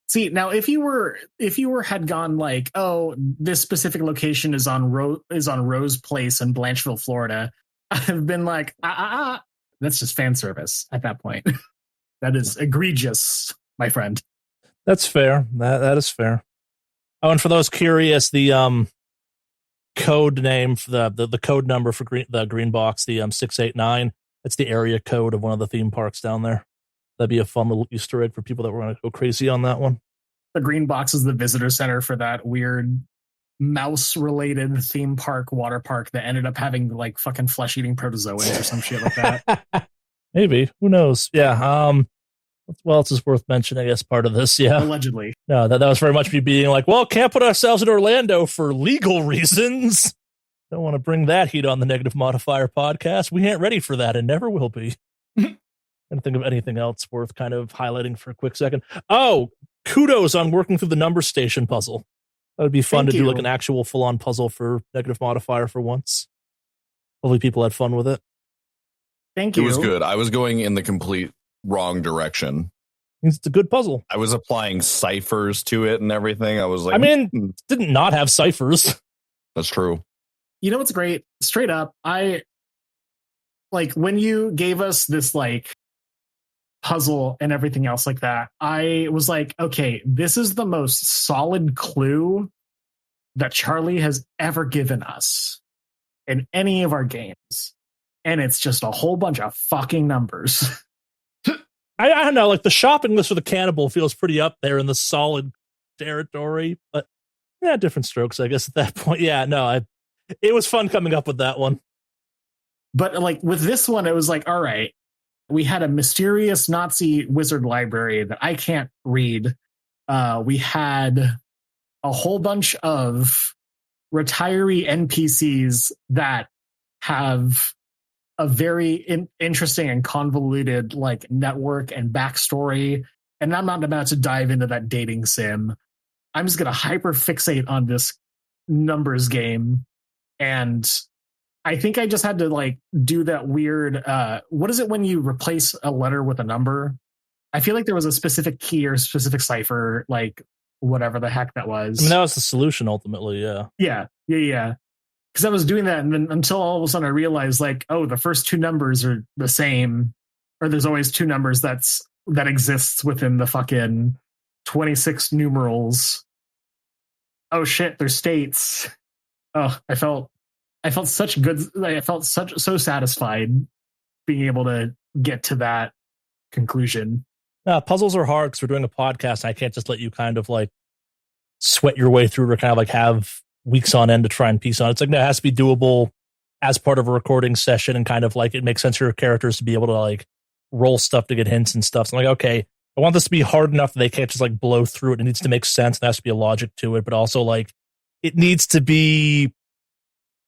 See, now if you had gone like, oh, this specific location is on Rose Place in Blancheville, Florida, I've been like, that's just fan service at that point. That is egregious, my friend. That's fair. That is fair. Oh, and for those curious, the code name for the code number for the green box, the 689. That's the area code of one of the theme parks down there. That'd be a fun little Easter egg for people that were going to go crazy on that one. The green box is the visitor center for that weird mouse-related theme park, water park that ended up having like fucking flesh-eating protozoans or some shit like that. Maybe. Who knows? Yeah. What else is worth mentioning as part of this? Yeah. Allegedly. No, that was very much me being like, well, can't put ourselves in Orlando for legal reasons. Don't want to bring that heat on the Negative Modifier podcast. We ain't ready for that and never will be. And think of anything else worth kind of highlighting for a quick second. Oh, kudos on working through the number station puzzle. That would be fun to do like an actual full-on puzzle for Negative Modifier for once. Hopefully people had fun with it. Thank you. It was good. I was going in the complete wrong direction. It's a good puzzle. I was applying ciphers to it and everything. I was like, I mean, didn't not have ciphers. That's true. You know what's great? Straight up, I like when you gave us this like puzzle and everything else like that, I was like, okay, this is the most solid clue that Charlie has ever given us in any of our games. And it's just a whole bunch of fucking numbers. I don't know, like the shopping list for the cannibal feels pretty up there in the solid territory, but yeah, different strokes, I guess, at that point. Yeah, no, it was fun coming up with that one. But like with this one, it was like, all right, we had a mysterious Nazi wizard library that I can't read. We had a whole bunch of retiree NPCs that have a very interesting and convoluted like network and backstory. And I'm not about to dive into that dating sim. I'm just going to hyper fixate on this numbers game. And I think I just had to like do that weird, what is it when you replace a letter with a number? I feel like there was a specific key or specific cipher, like whatever the heck that was. I mean, that was the solution ultimately. Yeah. Yeah. Because I was doing that, and then until all of a sudden I realized, like, oh, the first two numbers are the same, or there's always two numbers that exists within the fucking 26 numerals. Oh shit, they're states. Oh, I felt such good. I felt so satisfied being able to get to that conclusion. Puzzles are hard because we're doing a podcast. I can't just let you kind of like sweat your way through or kind of like have weeks on end to try and piece on. It's like, no, it has to be doable as part of a recording session, and kind of like it makes sense for your characters to be able to like roll stuff to get hints and stuff. So I'm like, okay, I want this to be hard enough that they can't just like blow through it. It needs to make sense. There has to be a logic to it, but also like it needs to be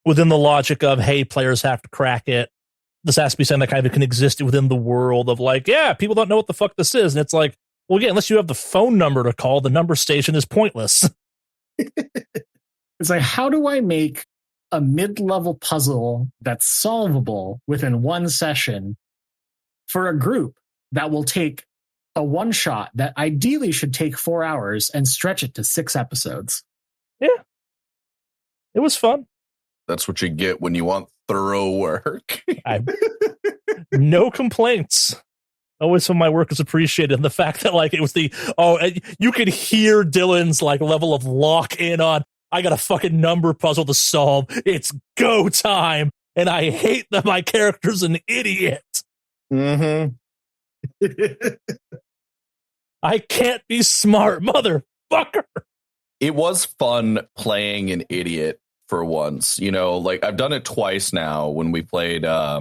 within the logic of, hey, players have to crack it. This has to be something that kind of can exist within the world of like, yeah, people don't know what the fuck this is. And it's like, well, yeah, unless you have the phone number to call, the number station is pointless. It's like, how do I make a mid-level puzzle that's solvable within one session for a group that will take a one-shot that ideally should take 4 hours and stretch it to 6 episodes? Yeah. It was fun. That's what you get when you want thorough work. No complaints. Always when my work is appreciated. And the fact that like it was you could hear Dylan's like level of lock in on, I got a fucking number puzzle to solve. It's go time. And I hate that my character's an idiot. Mm-hmm. I can't be smart, motherfucker. It was fun playing an idiot for once. You know, like I've done it twice now when we played, I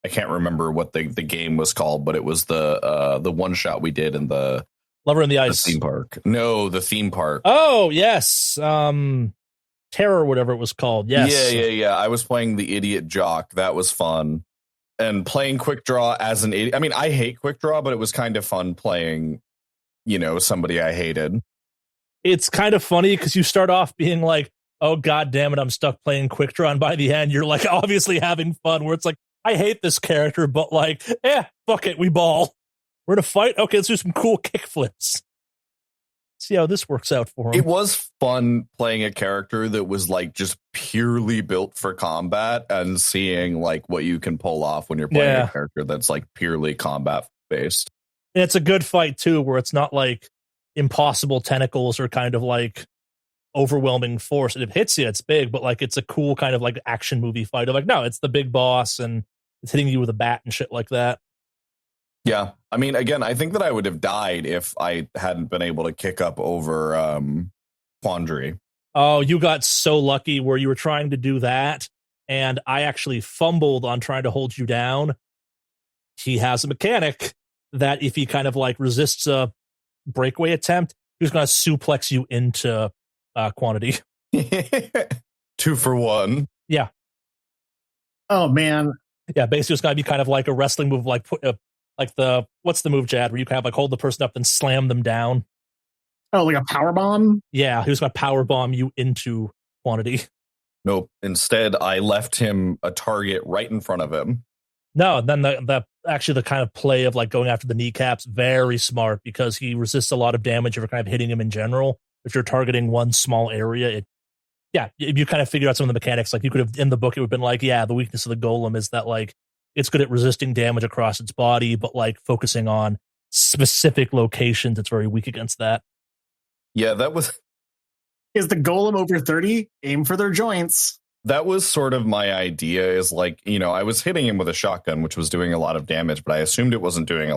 can't remember what the game was called, but it was the one shot we did in the Lover in the Ice theme park. No, the theme park. Oh, yes. Terror, whatever it was called. Yes. Yeah. I was playing the idiot jock. That was fun. And playing quick draw as an idiot. I mean, I hate quick draw, but it was kind of fun playing, you know, somebody I hated. It's kind of funny because you start off being like, oh, God damn it, I'm stuck playing quick draw. And by the end, you're like obviously having fun, where it's like, I hate this character, but like, fuck it, we ball. We're in a fight? Okay, let's do some cool kickflips. See how this works out for him. It was fun playing a character that was like just purely built for combat and seeing like what you can pull off when you're playing a character that's like purely combat based. And it's a good fight too, where it's not like impossible tentacles or kind of like overwhelming force. And if it hits you, it's big, but like it's a cool kind of like action movie fight of like, no, it's the big boss and it's hitting you with a bat and shit like that. Yeah. I mean, again, I think that I would have died if I hadn't been able to kick up over Quandary. Oh, you got so lucky where you were trying to do that, and I actually fumbled on trying to hold you down. He has a mechanic that if he kind of like resists a breakaway attempt, he's going to suplex you into Quantity. 2 for 1. Yeah. Oh, man. Yeah, basically it's going to be kind of like a wrestling move, like what's the move, Jad, where you kind of like hold the person up and slam them down? Oh, like a power bomb? Yeah, he was going to power bomb you into Quantity. Nope. Instead, I left him a target right in front of him. No, then the kind of play of like going after the kneecaps, very smart, because he resists a lot of damage if you're kind of hitting him in general. If you're targeting one small area, if you kind of figure out some of the mechanics, like you could have in the book, it would have been like, yeah, the weakness of the golem is that like it's good at resisting damage across its body, but like focusing on specific locations, it's very weak against that. Yeah, that was. Is the golem over 30? Aim for their joints. That was sort of my idea, is like, you know, I was hitting him with a shotgun, which was doing a lot of damage, but I assumed it wasn't doing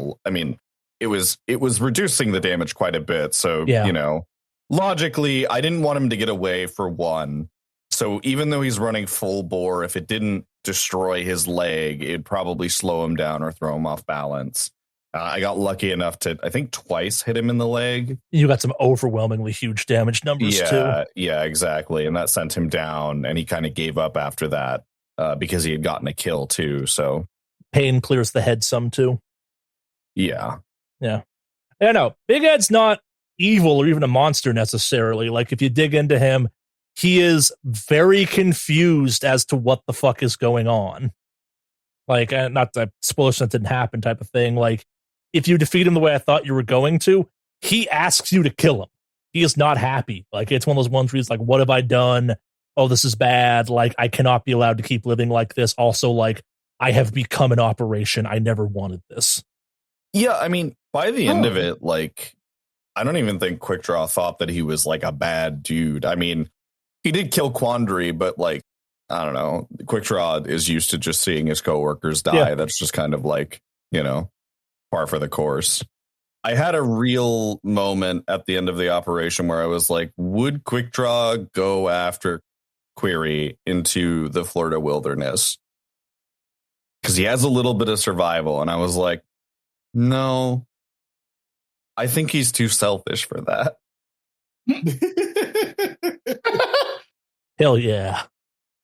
it was reducing the damage quite a bit. So, you know, logically, I didn't want him to get away for one. So even though he's running full bore, if it didn't destroy his leg, it'd probably slow him down or throw him off balance. I got lucky enough to, I think, twice hit him in the leg. You got some overwhelmingly huge damage numbers too. Yeah, exactly. And that sent him down, and he kind of gave up after that because he had gotten a kill too. So pain clears the head some too. Yeah. I don't know. Big Ed's not evil or even a monster necessarily. Like, if you dig into him, he is very confused as to what the fuck is going on. Like, not that spoiler since it didn't happen type of thing. Like, if you defeat him the way I thought you were going to, he asks you to kill him. He is not happy. Like, it's one of those ones where he's like, what have I done? Oh, this is bad. Like, I cannot be allowed to keep living like this. Also, like, I have become an operation. I never wanted this. Yeah, I mean, by the end of it, like, I don't even think Quickdraw thought that he was, like, a bad dude. I mean, he did kill Quandary, but, like, I don't know. Quickdraw is used to just seeing his coworkers die. Yeah. That's just kind of like, you know, par for the course. I had a real moment at the end of the operation where I was like, would Quickdraw go after Query into the Florida wilderness? Because he has a little bit of survival. And I was like, no, I think he's too selfish for that. Hell yeah.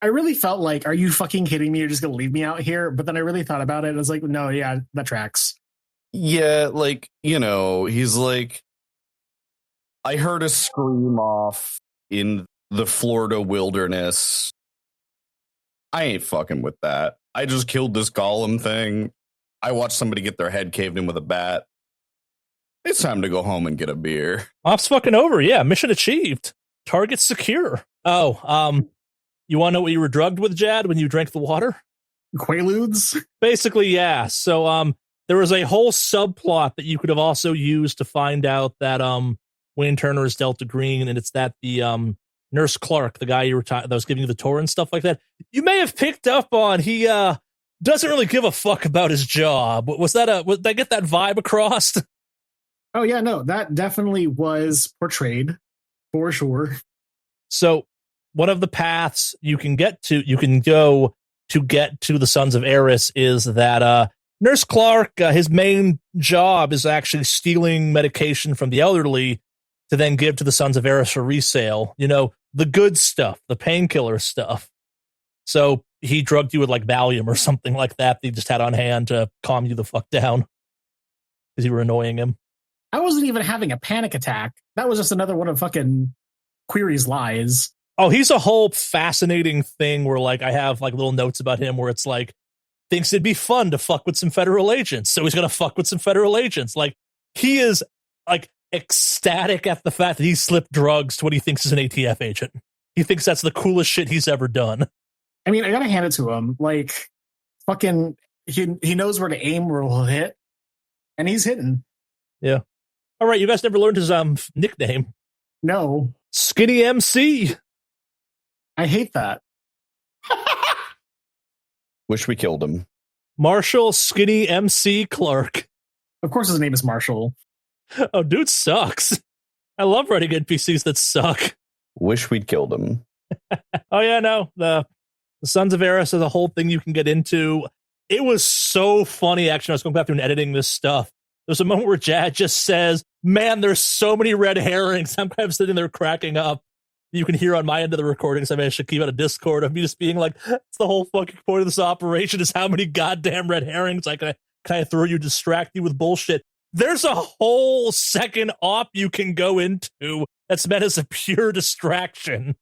I really felt like, are you fucking kidding me? You're just going to leave me out here? But then I really thought about it. I was like, no, yeah, that tracks. Yeah, like, you know, he's like, I heard a scream off in the Florida wilderness. I ain't fucking with that. I just killed this golem thing. I watched somebody get their head caved in with a bat. It's time to go home and get a beer. Ops fucking over. Yeah, mission achieved. Target secure. Oh, you want to know what you were drugged with, Jad, when you drank the water? Quaaludes? Basically, yeah. So there was a whole subplot that you could have also used to find out that Wayne Turner is deltagreen, and it's that the Nurse Clark, the guy that was giving you the tour and stuff like that, you may have picked up on. He doesn't really give a fuck about his job. Did I get that vibe across? Oh, yeah, no, that definitely was portrayed, for sure. So one of the paths you can go to get to the Sons of Eris is that Nurse Clark, his main job is actually stealing medication from the elderly to then give to the Sons of Eris for resale. You know, the good stuff, the painkiller stuff. So he drugged you with like Valium or something like that he just had on hand to calm you the fuck down because you were annoying him. I wasn't even having a panic attack. That was just another one of fucking Query's lies. Oh, he's a whole fascinating thing where, like, I have like little notes about him where it's like, thinks it'd be fun to fuck with some federal agents, so he's gonna fuck with some federal agents. Like, he is like ecstatic at the fact that he slipped drugs to what he thinks is an ATF agent. He thinks that's the coolest shit he's ever done. I mean, I gotta hand it to him. Like, fucking, he knows where to aim, where he'll hit, and he's hitting. Yeah. All right, you guys never learned his nickname? No. Skinny MC. I hate that. Wish we killed him. Marshall Skinny MC Clark. Of course his name is Marshall. Oh, dude sucks. I love writing NPCs that suck. Wish we'd killed him. Oh, yeah, no. The Sons of Eris is a whole thing you can get into. It was so funny, actually. I was going back through and editing this stuff. There's a moment where Jad just says, man, there's so many red herrings. I'm kind of sitting there cracking up. You can hear on my end of the recordings, I managed to keep out a Discord of me just being like, that's the whole fucking point of this operation is how many goddamn red herrings I can kind of throw you, distract you with bullshit. There's a whole second op you can go into that's meant as a pure distraction.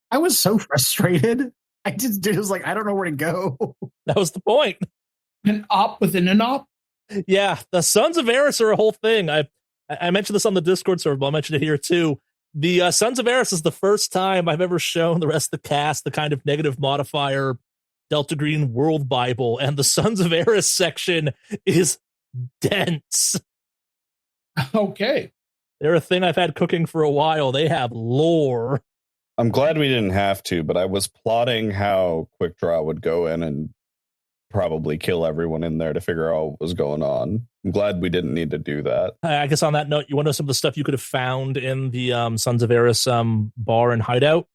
I was so frustrated. It was like, I don't know where to go. That was the point. An op within an op? Yeah, the Sons of Eris are a whole thing. I mentioned this on the Discord server, but I'll mention it here too. The Sons of Eris is the first time I've ever shown the rest of the cast the kind of negative modifier deltagreen world Bible, and the Sons of Eris section is dense. Okay. They're a thing I've had cooking for a while. They have lore. I'm glad we didn't have to, but I was plotting how Quickdraw would go in and probably kill everyone in there to figure out what was going on. I'm glad we didn't need to do that. I guess on that note, you want to know some of the stuff you could have found in the Sons of Eris bar and hideout?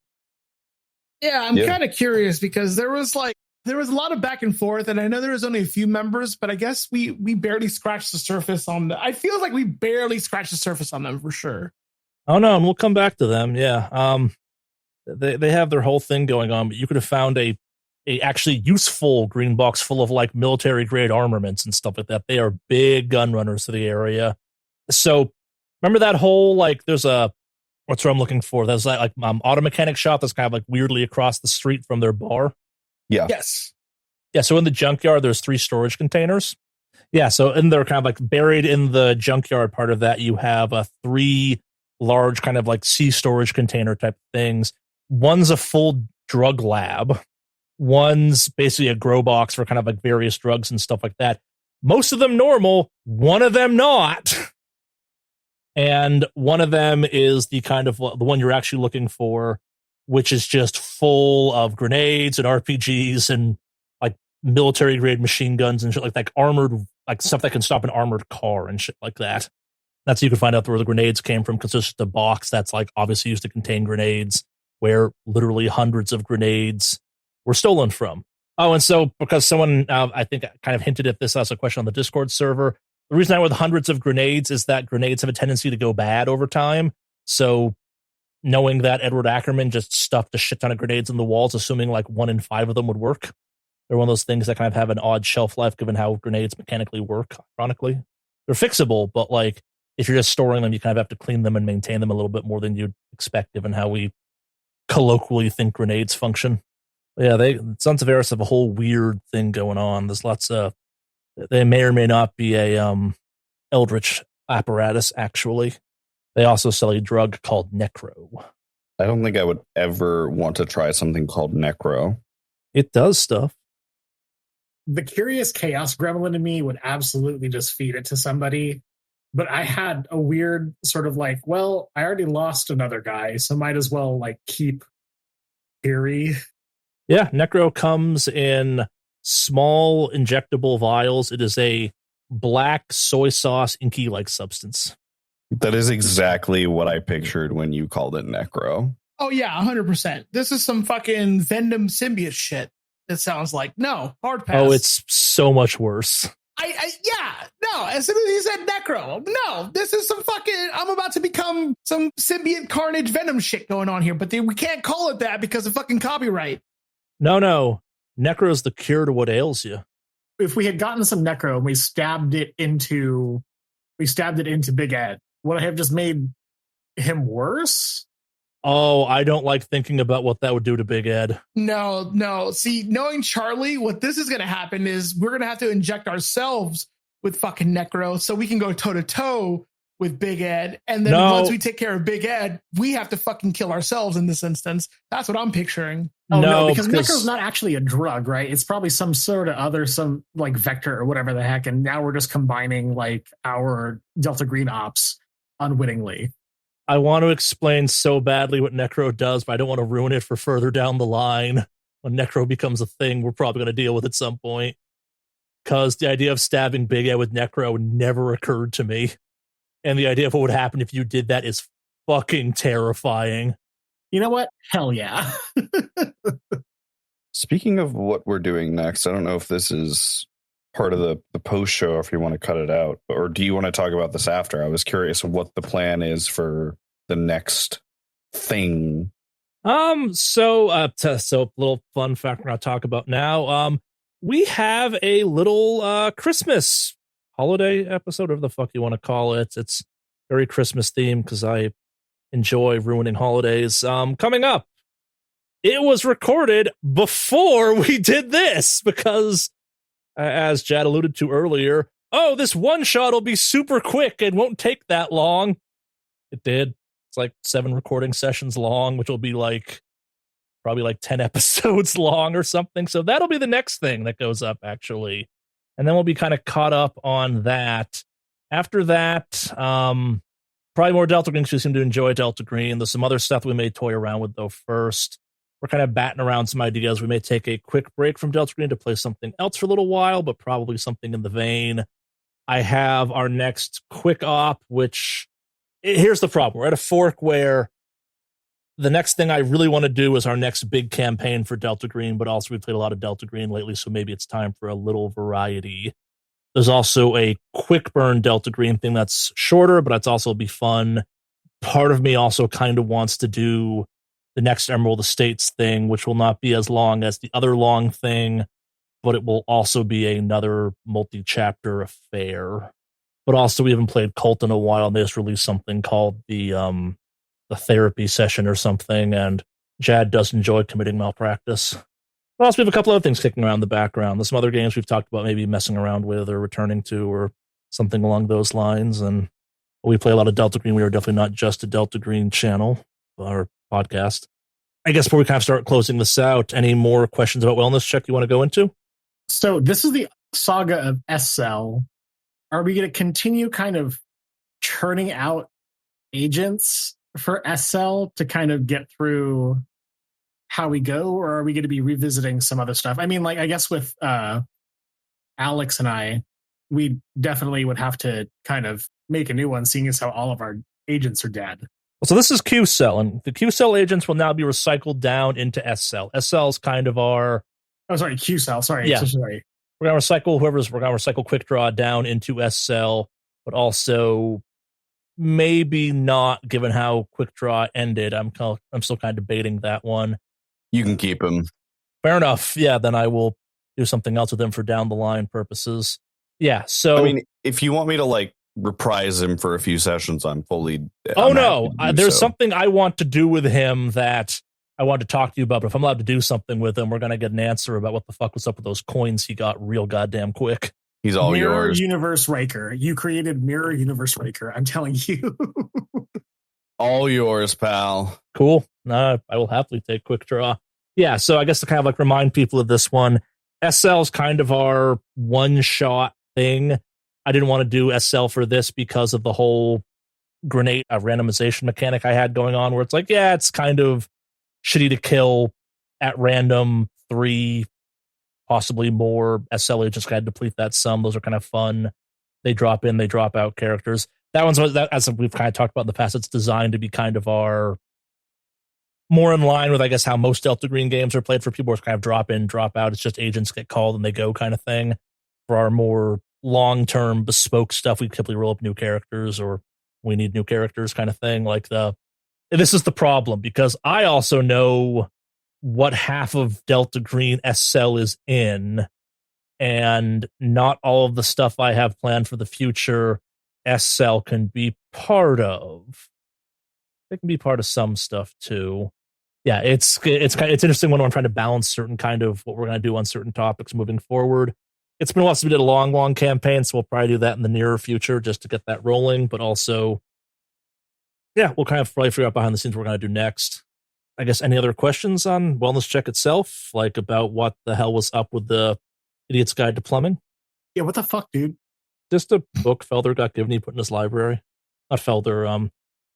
Yeah, I'm kind of curious because there was like there was a lot of back and forth, and I know there was only a few members, but I guess we barely scratched the surface on I feel like we barely scratched the surface on them for sure. Oh no, and we'll come back to them. Yeah. They have their whole thing going on, but you could have found a actually useful green box full of like military grade armaments and stuff like that. They are big gun runners to the area. So remember that whole, like, there's a, what's what I'm looking for? There's like auto mechanic shop that's kind of like weirdly across the street from their bar. Yeah. Yes. Yeah. So in the junkyard, there's 3 storage containers. Yeah. So in there, kind of like buried in the junkyard part of that, you have 3 large kind of like sea storage container type things. One's a full drug lab. One's basically a grow box for kind of like various drugs and stuff like that. Most of them normal, one of them not. And one of them is the kind of the one you're actually looking for, which is just full of grenades and RPGs and like military grade machine guns and shit like armored, like stuff that can stop an armored car and shit like that. That's how you can find out where the grenades came from, because it's just a box that's like obviously used to contain grenades, where literally hundreds of grenades were stolen from. Oh, and so because someone, I think, kind of hinted at this as a question on the Discord server, the reason I went with hundreds of grenades is that grenades have a tendency to go bad over time. So knowing that Edward Ackerman just stuffed a shit ton of grenades in the walls, assuming like 1 in 5 of them would work. They're one of those things that kind of have an odd shelf life given how grenades mechanically work, ironically. They're fixable, but like if you're just storing them, you kind of have to clean them and maintain them a little bit more than you'd expect given how we colloquially think grenades function. Yeah, Sons of Eris have a whole weird thing going on. There's lots of, they may or may not be a eldritch apparatus, actually. They also sell a drug called Necro. I don't think I would ever want to try something called Necro. It does stuff. The curious chaos gremlin in me would absolutely just feed it to somebody. But I had a weird sort of like, well, I already lost another guy, so might as well like keep Eerie. Yeah, Necro comes in small injectable vials. It is a black soy sauce inky-like substance. That is exactly what I pictured when you called it Necro. Oh yeah, 100%. This is some fucking Venom symbiote shit. It sounds like. No, hard pass. Oh, it's so much worse. No, as soon as he said Necro, no, this is some fucking, I'm about to become some symbiote carnage Venom shit going on here, but we can't call it that because of fucking copyright. No. Necro is the cure to what ails you. If we had gotten some Necro and we stabbed it into Big Ed, would I have just made him worse? Oh, I don't like thinking about what that would do to Big Ed. No. See, knowing Charlie, what this is going to happen is we're going to have to inject ourselves with fucking Necro so we can go toe to toe with Big Ed. And then once we take care of Big Ed, we have to fucking kill ourselves in this instance. That's what I'm picturing. Oh, no, because Necro's not actually a drug, right? It's probably some sort of some like vector or whatever the heck. And now we're just combining like our deltagreen ops unwittingly. I want to explain so badly what Necro does, but I don't want to ruin it for further down the line. When Necro becomes a thing, we're probably going to deal with at some point. Because the idea of stabbing Big Ed with Necro never occurred to me. And the idea of what would happen if you did that is fucking terrifying. You know what? Hell yeah. Speaking of what we're doing next, I don't know if this is part of the post show, if you want to cut it out, or do you want to talk about this after? I was curious what the plan is for the next thing. So a little fun fact we're going to talk about now. We have a little Christmas holiday episode, whatever the fuck you want to call it. It's very Christmas themed because I enjoy ruining holidays. Coming up, it was recorded before we did this because, as Jad alluded to earlier, this one shot will be super quick and won't take that long. It did. It's like 7 recording sessions long, which will be like probably like 10 episodes long or something. So that'll be the next thing that goes up, actually. And then we'll be kind of caught up on that. After that, probably more Delta Green because we seem to enjoy Delta Green. There's some other stuff we may toy around with, though, first. We're kind of batting around some ideas. We may take a quick break from Delta Green to play something else for a little while, but probably something in the vein. I have our next quick op, which here's the problem. We're at a fork where the next thing I really want to do is our next big campaign for Delta Green, but also we've played a lot of Delta Green lately, so maybe it's time for a little variety. There's also a quick burn Delta Green thing that's shorter, but it's also be fun. Part of me also kind of wants to do the next Emerald Estates thing, which will not be as long as the other long thing, but it will also be another multi-chapter affair. But also, we haven't played Cult in a while, and they just released something called the therapy session or something, and Jad does enjoy committing malpractice. But also, we have a couple other things kicking around in the background. There's some other games we've talked about maybe messing around with or returning to or something along those lines. And we play a lot of Delta Green. We are definitely not just a Delta Green channel or podcast. I guess before we kind of start closing this out, any more questions about Wellness Check you want to go into? So this is the saga of SL. Are we going to continue kind of churning out agents for SL to kind of get through how we go, or are we going to be revisiting some other stuff? I mean, like, I guess with Alex and I, we definitely would have to kind of make a new one, seeing as how all of our agents are dead. So this is Q-Cell, and the Q-Cell agents will now be recycled down into S-Cell. S-Cell is kind of our... Oh, sorry, Q-Cell. Sorry. Yeah. So sorry. We're going to recycle Quick Draw down into S-Cell, but also maybe not, given how Quick Draw ended. I'm still kind of debating that one. You can keep him. Fair enough. Yeah, then I will do something else with him for down the line purposes. Yeah, so... I mean, if you want me to, like, reprise him for a few sessions, I'm there's something I want to do with him that I want to talk to you about, but if I'm allowed to do something with him, we're going to get an answer about what the fuck was up with those coins he got real goddamn quick. He's all Mirror yours. Universe Riker. You created Mirror Universe Riker. I'm telling you. All yours, pal. Cool. I will happily take Quick Draw. Yeah, so I guess to kind of like remind people of this one, SL is kind of our one-shot thing. I didn't want to do SL for this because of the whole grenade randomization mechanic I had going on, where it's like, yeah, it's kind of shitty to kill at random 3, possibly more SL agents. Got to deplete that sum. Those are kind of fun. They drop in, they drop out characters. That one's, as we've kind of talked about in the past, it's designed to be kind of our more in line with, I guess, how most Delta Green games are played for people. It's kind of drop in, drop out. It's just agents get called and they go kind of thing. For our more long-term bespoke stuff, we typically roll up new characters, or we need new characters kind of thing. Like this is the problem, because I also know what half of Delta Green SL is in, and not all of the stuff I have planned for the future SL can be part of. They can be part of some stuff too. Yeah, it's interesting when I'm trying to balance certain kind of what we're going to do on certain topics moving forward. It's been a while since we did a long campaign, so we'll probably do that in the nearer future just to get that rolling. But also, yeah, we'll kind of probably figure out behind the scenes what we're going to do next. I guess any other questions on Wellness Check itself, like about what the hell was up with the Idiot's Guide to Plumbing? Yeah, what the fuck, dude? Just a book Felder got given, he put in his library. Not Felder,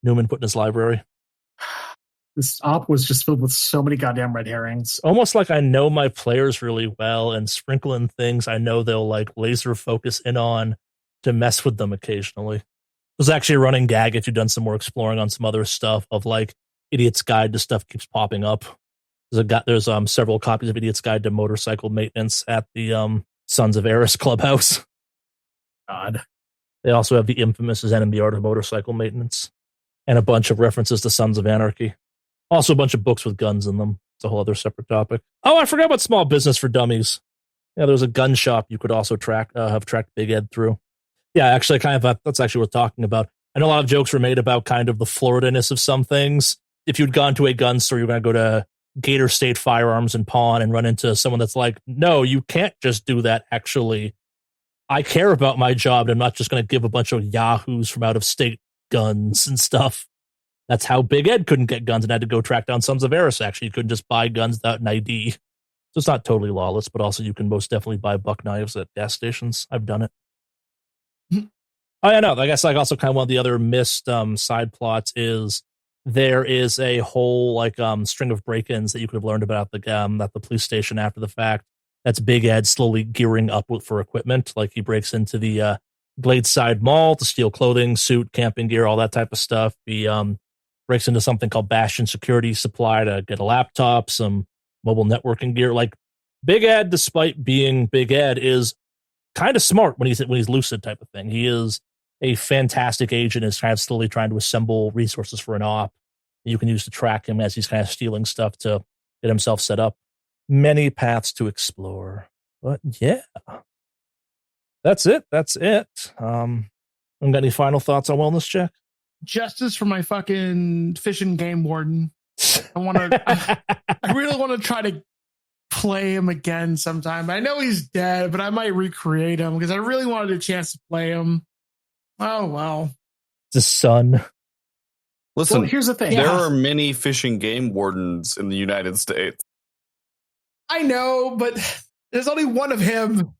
Newman put in his library. This op was just filled with so many goddamn red herrings. Almost like I know my players really well and sprinkle in things I know they'll like laser focus in on to mess with them occasionally. There's actually a running gag, if you've done some more exploring on some other stuff, of like Idiot's Guide to stuff keeps popping up. There's several copies of Idiot's Guide to Motorcycle Maintenance at the Sons of Eris clubhouse. God. They also have the infamous Zen and the Art of Motorcycle Maintenance, and a bunch of references to Sons of Anarchy. Also a bunch of books with guns in them. It's a whole other separate topic. Oh, I forgot about Small Business for Dummies. Yeah, there's a gun shop you could also have tracked Big Ed through. Yeah, actually, that's actually what we're talking about. I know a lot of jokes were made about kind of the Florida-ness of some things. If you'd gone to a gun store, you're going to go to Gator State Firearms and Pawn and run into someone that's like, no, you can't just do that, actually. I care about my job, and I'm not just going to give a bunch of yahoos from out of state guns and stuff. That's how Big Ed couldn't get guns and had to go track down Sons of Eris. Actually, you couldn't just buy guns without an ID. So it's not totally lawless, but also you can most definitely buy buck knives at gas stations. I've done it. Oh, yeah, no. I guess like also kind of one of the other missed side plots is there is a whole like string of break-ins that you could have learned about at the police station after the fact. That's Big Ed slowly gearing up for equipment. Like he breaks into the Bladeside Mall to steal clothing, suit, camping gear, all that type of stuff. He breaks into something called Bastion Security Supply to get a laptop, some mobile networking gear. Like, Big Ed, despite being Big Ed, is kind of smart when he's lucid type of thing. He is a fantastic agent, is kind of slowly trying to assemble resources for an op you can use to track him as he's kind of stealing stuff to get himself set up. Many paths to explore. But yeah. That's it. Got any final thoughts on Wellness Check? Justice for my fucking fishing game warden. I really want to try to play him again sometime. I know he's dead, but I might recreate him because I really wanted a chance to play him. Oh, well. The son. Listen, well, here's the thing. There are many fishing game wardens in the United States. I know, but there's only one of him.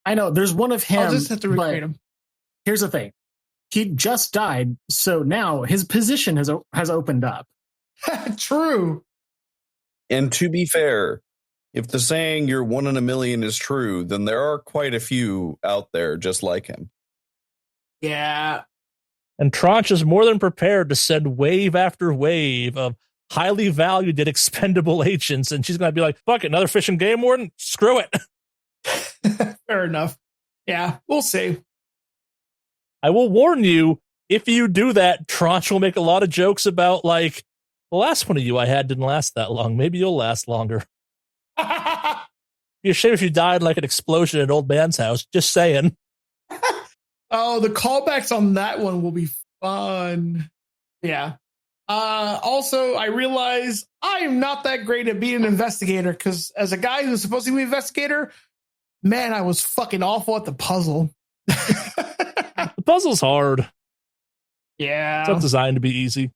I know, there's one of him. I'll just have to recreate him. Here's the thing. He just died, so now his position has opened up. True. And to be fair, if the saying you're 1 in a million is true, then there are quite a few out there just like him. Yeah. And Tranche is more than prepared to send wave after wave of highly valued yet expendable agents, and she's going to be like, fuck it, another fishing game warden? Screw it. Fair enough. Yeah, we'll see. I will warn you, if you do that, Tranche will make a lot of jokes about, like, the last one of you I had didn't last that long. Maybe you'll last longer. Be a shame if you died like an explosion at an old man's house. Just saying. Oh, the callbacks on that one will be fun. Yeah. Also, I realize I am not that great at being an investigator because as a guy who's supposed to be an investigator, man, I was fucking awful at the puzzle. The puzzle's hard. Yeah. It's not designed to be easy.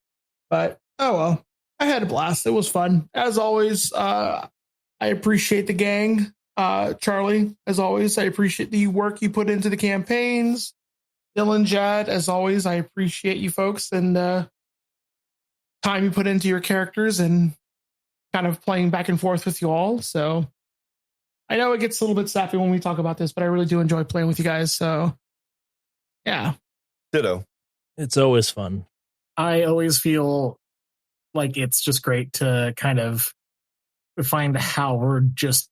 But, oh well. I had a blast. It was fun. As always, I appreciate the gang. Charlie, as always, I appreciate the work you put into the campaigns. Dylan, Jad, as always, I appreciate you folks and time you put into your characters and kind of playing back and forth with you all. So I know it gets a little bit sappy when we talk about this, but I really do enjoy playing with you guys. So yeah. Ditto. It's always fun. I always feel like it's just great to kind of find how we're just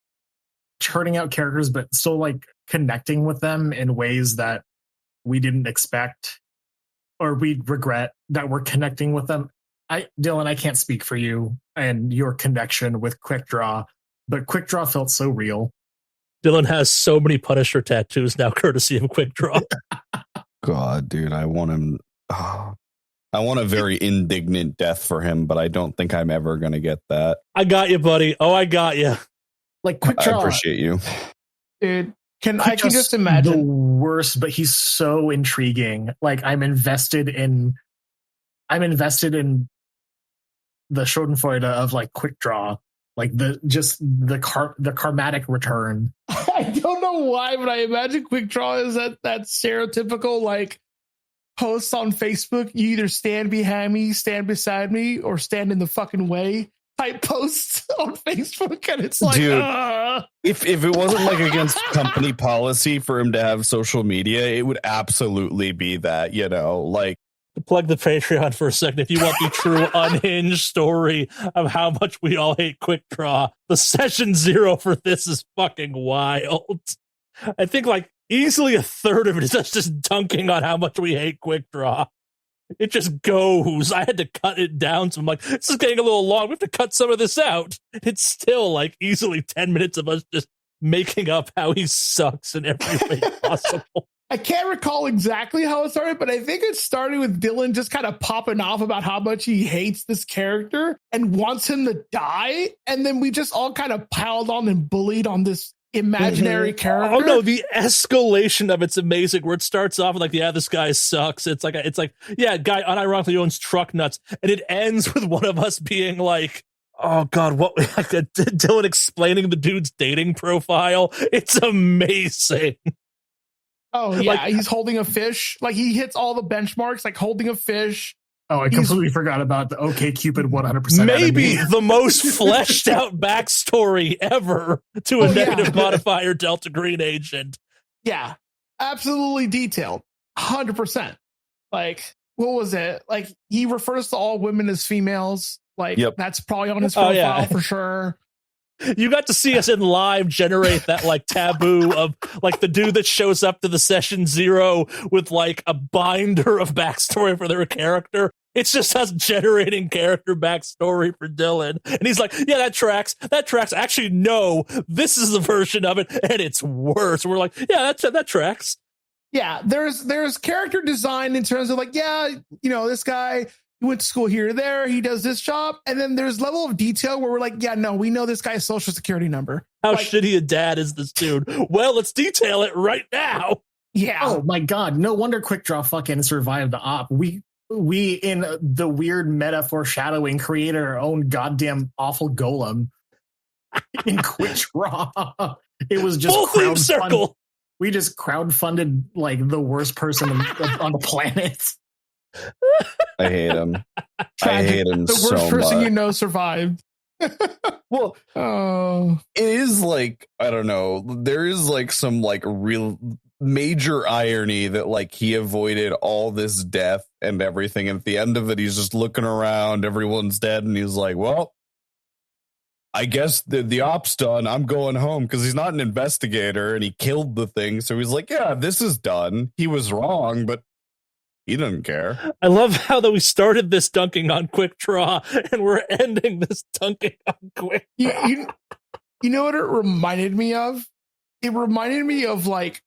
churning out characters, but still like connecting with them in ways that we didn't expect or we regret that we're connecting with them. Dylan, I can't speak for you and your connection with Quick Draw, but Quick Draw felt so real. Dylan has so many Punisher tattoos now, courtesy of Quick Draw. God, dude, I want him. Oh, I want a very indignant death for him, but I don't think I'm ever going to get that. I got you, buddy. Oh, I got you. Like Quick Draw. I appreciate you. Dude, I can just imagine. The worst, but he's so intriguing. Like I'm invested in the Schadenfreude of like Quick Draw. Like the karmatic return. I don't know why, but I imagine Quick Draw is that stereotypical like post on Facebook. You either stand behind me, stand beside me, or stand in the fucking way type posts on Facebook, and it's like, dude, if it wasn't like against company policy for him to have social media, it would absolutely be that, you know, like. To plug the Patreon for a second, if you want the true unhinged story of how much we all hate Quick Draw, the session 0 for this is fucking wild. I think like easily a third of it is us just dunking on how much we hate Quick Draw. It just goes. I had to cut it down, so I'm like, this is getting a little long. We have to cut some of this out. It's still like easily 10 minutes of us just making up how he sucks in every way possible. I can't recall exactly how it started, but I think it started with Dylan just kind of popping off about how much he hates this character and wants him to die. And then we just all kind of piled on and bullied on this imaginary character. Oh no, the escalation of it's amazing. Where it starts off with like, yeah, this guy sucks. It's like, yeah, guy unironically owns truck nuts, and it ends with one of us being like, oh god, what? Like, Dylan explaining the dude's dating profile. It's amazing. Oh yeah, like, he's holding a fish. Like he hits all the benchmarks, like holding a fish. Oh, I completely forgot about the OkCupid 100%. Maybe the most fleshed out backstory ever to a negative modifier deltagreen agent. Yeah, absolutely detailed, 100%. Like what was it? Like, he refers to all women as females. Like, that's probably on his profile for sure. You got to see us in live generate that like taboo of like the dude that shows up to the session 0 with like a binder of backstory for their character. It's just us generating character backstory for Dylan. And he's like, yeah, that tracks. That tracks. Actually, no, this is the version of it, and it's worse. We're like, yeah, that tracks. Yeah, there's character design in terms of like, yeah, you know, this guy, he went to school here or there, he does this job. And then there's level of detail where we're like, yeah, no, we know this guy's social security number. How like, shitty a dad is this dude? Well, let's detail it right now. Yeah. Oh my God. No wonder Quickdraw fucking survived the op. We in the weird meta foreshadowing created our own goddamn awful golem in Quickdraw. It was just full theme circle. We just crowdfunded like the worst person on the planet. I hate him. I hate him so much. The worst person you know survived. Well, it is like, I don't know. There is like some like real major irony that like he avoided all this death and everything. And at the end of it, he's just looking around. Everyone's dead. And he's like, well, I guess the op's done. I'm going home, because he's not an investigator and he killed the thing. So he's like, yeah, this is done. He was wrong, but he doesn't care. I love how that we started this dunking on Quickdraw and we're ending this dunking on Quickdraw. You know what it reminded me of? It reminded me of like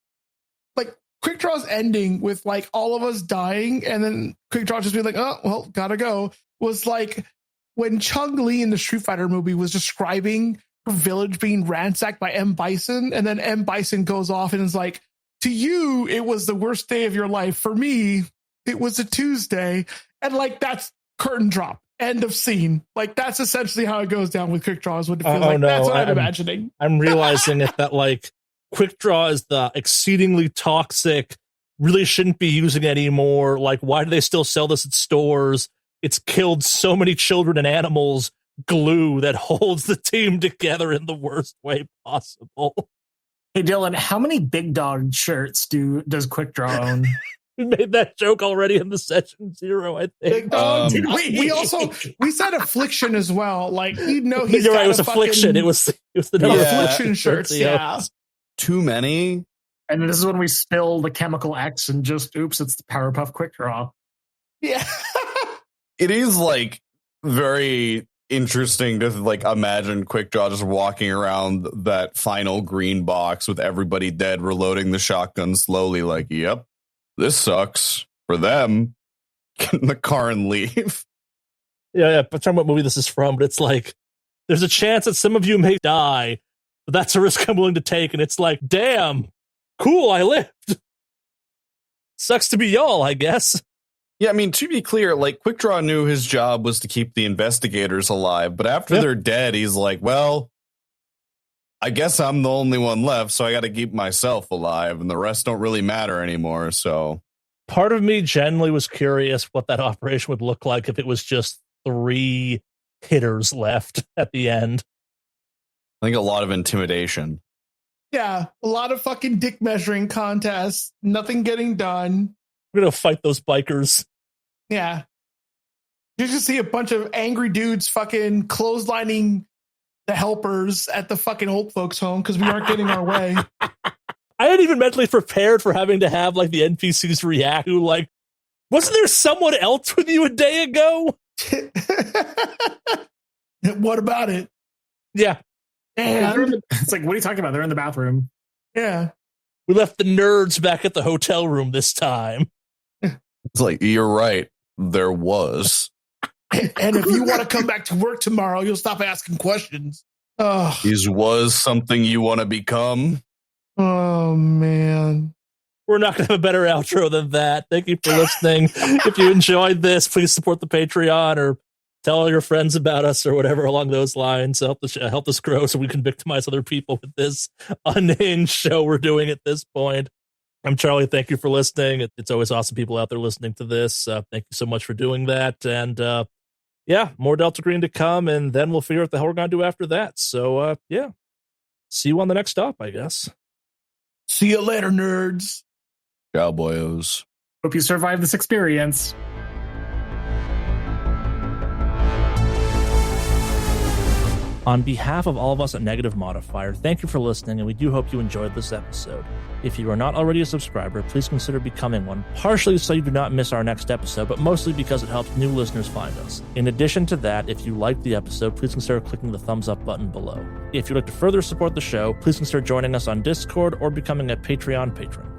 Quickdraw's ending with like all of us dying and then Quickdraw just being like, oh, well, gotta go, was like when Chung-Li in the Street Fighter movie was describing her village being ransacked by M. Bison, and then M. Bison goes off and is like, to you, it was the worst day of your life. For me, it was a Tuesday. And like, that's curtain drop. End of scene. Like, that's essentially how it goes down with Quickdraw, is what it feels like. No, that's what I'm imagining. I'm realizing it that like Quickdraw is the exceedingly toxic, really shouldn't be using it anymore. Like, why do they still sell this at stores? It's killed so many children and animals. Glue that holds the team together in the worst way possible. Hey Dylan, how many Big Dog shirts does Quickdraw own? We made that joke already in the session 0, I think. Big Dog. We said Affliction as well. Like, you know, he's you're right. It was Affliction. It was the number Affliction shirts. Yeah, too many. And this is when we spill the chemical X and just oops, it's the Powerpuff Quickdraw. Yeah. It is like very interesting to like imagine Quickdraw just walking around that final green box with everybody dead, reloading the shotgun slowly, like, yep, this sucks for them. Get in the car and leave. Yeah. I'm talking about what movie this is from, but it's like, there's a chance that some of you may die, but that's a risk I'm willing to take. And it's like, damn, cool, I lived. Sucks to be y'all, I guess. Yeah, I mean, to be clear, like, Quickdraw knew his job was to keep the investigators alive, but after they're dead, he's like, well, I guess I'm the only one left, so I got to keep myself alive, and the rest don't really matter anymore, so. Part of me genuinely was curious what that operation would look like if it was just 3 hitters left at the end. I think a lot of intimidation. Yeah, a lot of fucking dick measuring contests, nothing getting done. We're going to fight those bikers. Yeah. You just see a bunch of angry dudes fucking clotheslining the helpers at the fucking old folks home because we aren't getting our way. I hadn't even mentally prepared for having to have like the NPCs react who like, wasn't there someone else with you a day ago? What about it? Yeah. And it's like, what are you talking about? They're in the bathroom. Yeah. We left the nerds back at the hotel room this time. It's like, you're right. There was. And if you want to come back to work tomorrow, you'll stop asking questions. Oh. Was something you want to become? Oh, man. We're not going to have a better outro than that. Thank you for listening. If you enjoyed this, please support the Patreon or tell all your friends about us or whatever along those lines. Help us grow so we can victimize other people with this unhinged show we're doing at this point. I'm Charlie. Thank you for listening. It's always awesome people out there listening to this. Thank you so much for doing that. And more Delta Green to come, and then we'll figure out what the hell we're going to do after that. So, see you on the next stop, I guess. See you later, nerds. Ciao, boyos. Hope you survive this experience. On behalf of all of us at Negative Modifier, thank you for listening, and we do hope you enjoyed this episode. If you are not already a subscriber, please consider becoming one, partially so you do not miss our next episode, but mostly because it helps new listeners find us. In addition to that, if you liked the episode, please consider clicking the thumbs up button below. If you'd like to further support the show, please consider joining us on Discord or becoming a Patreon patron.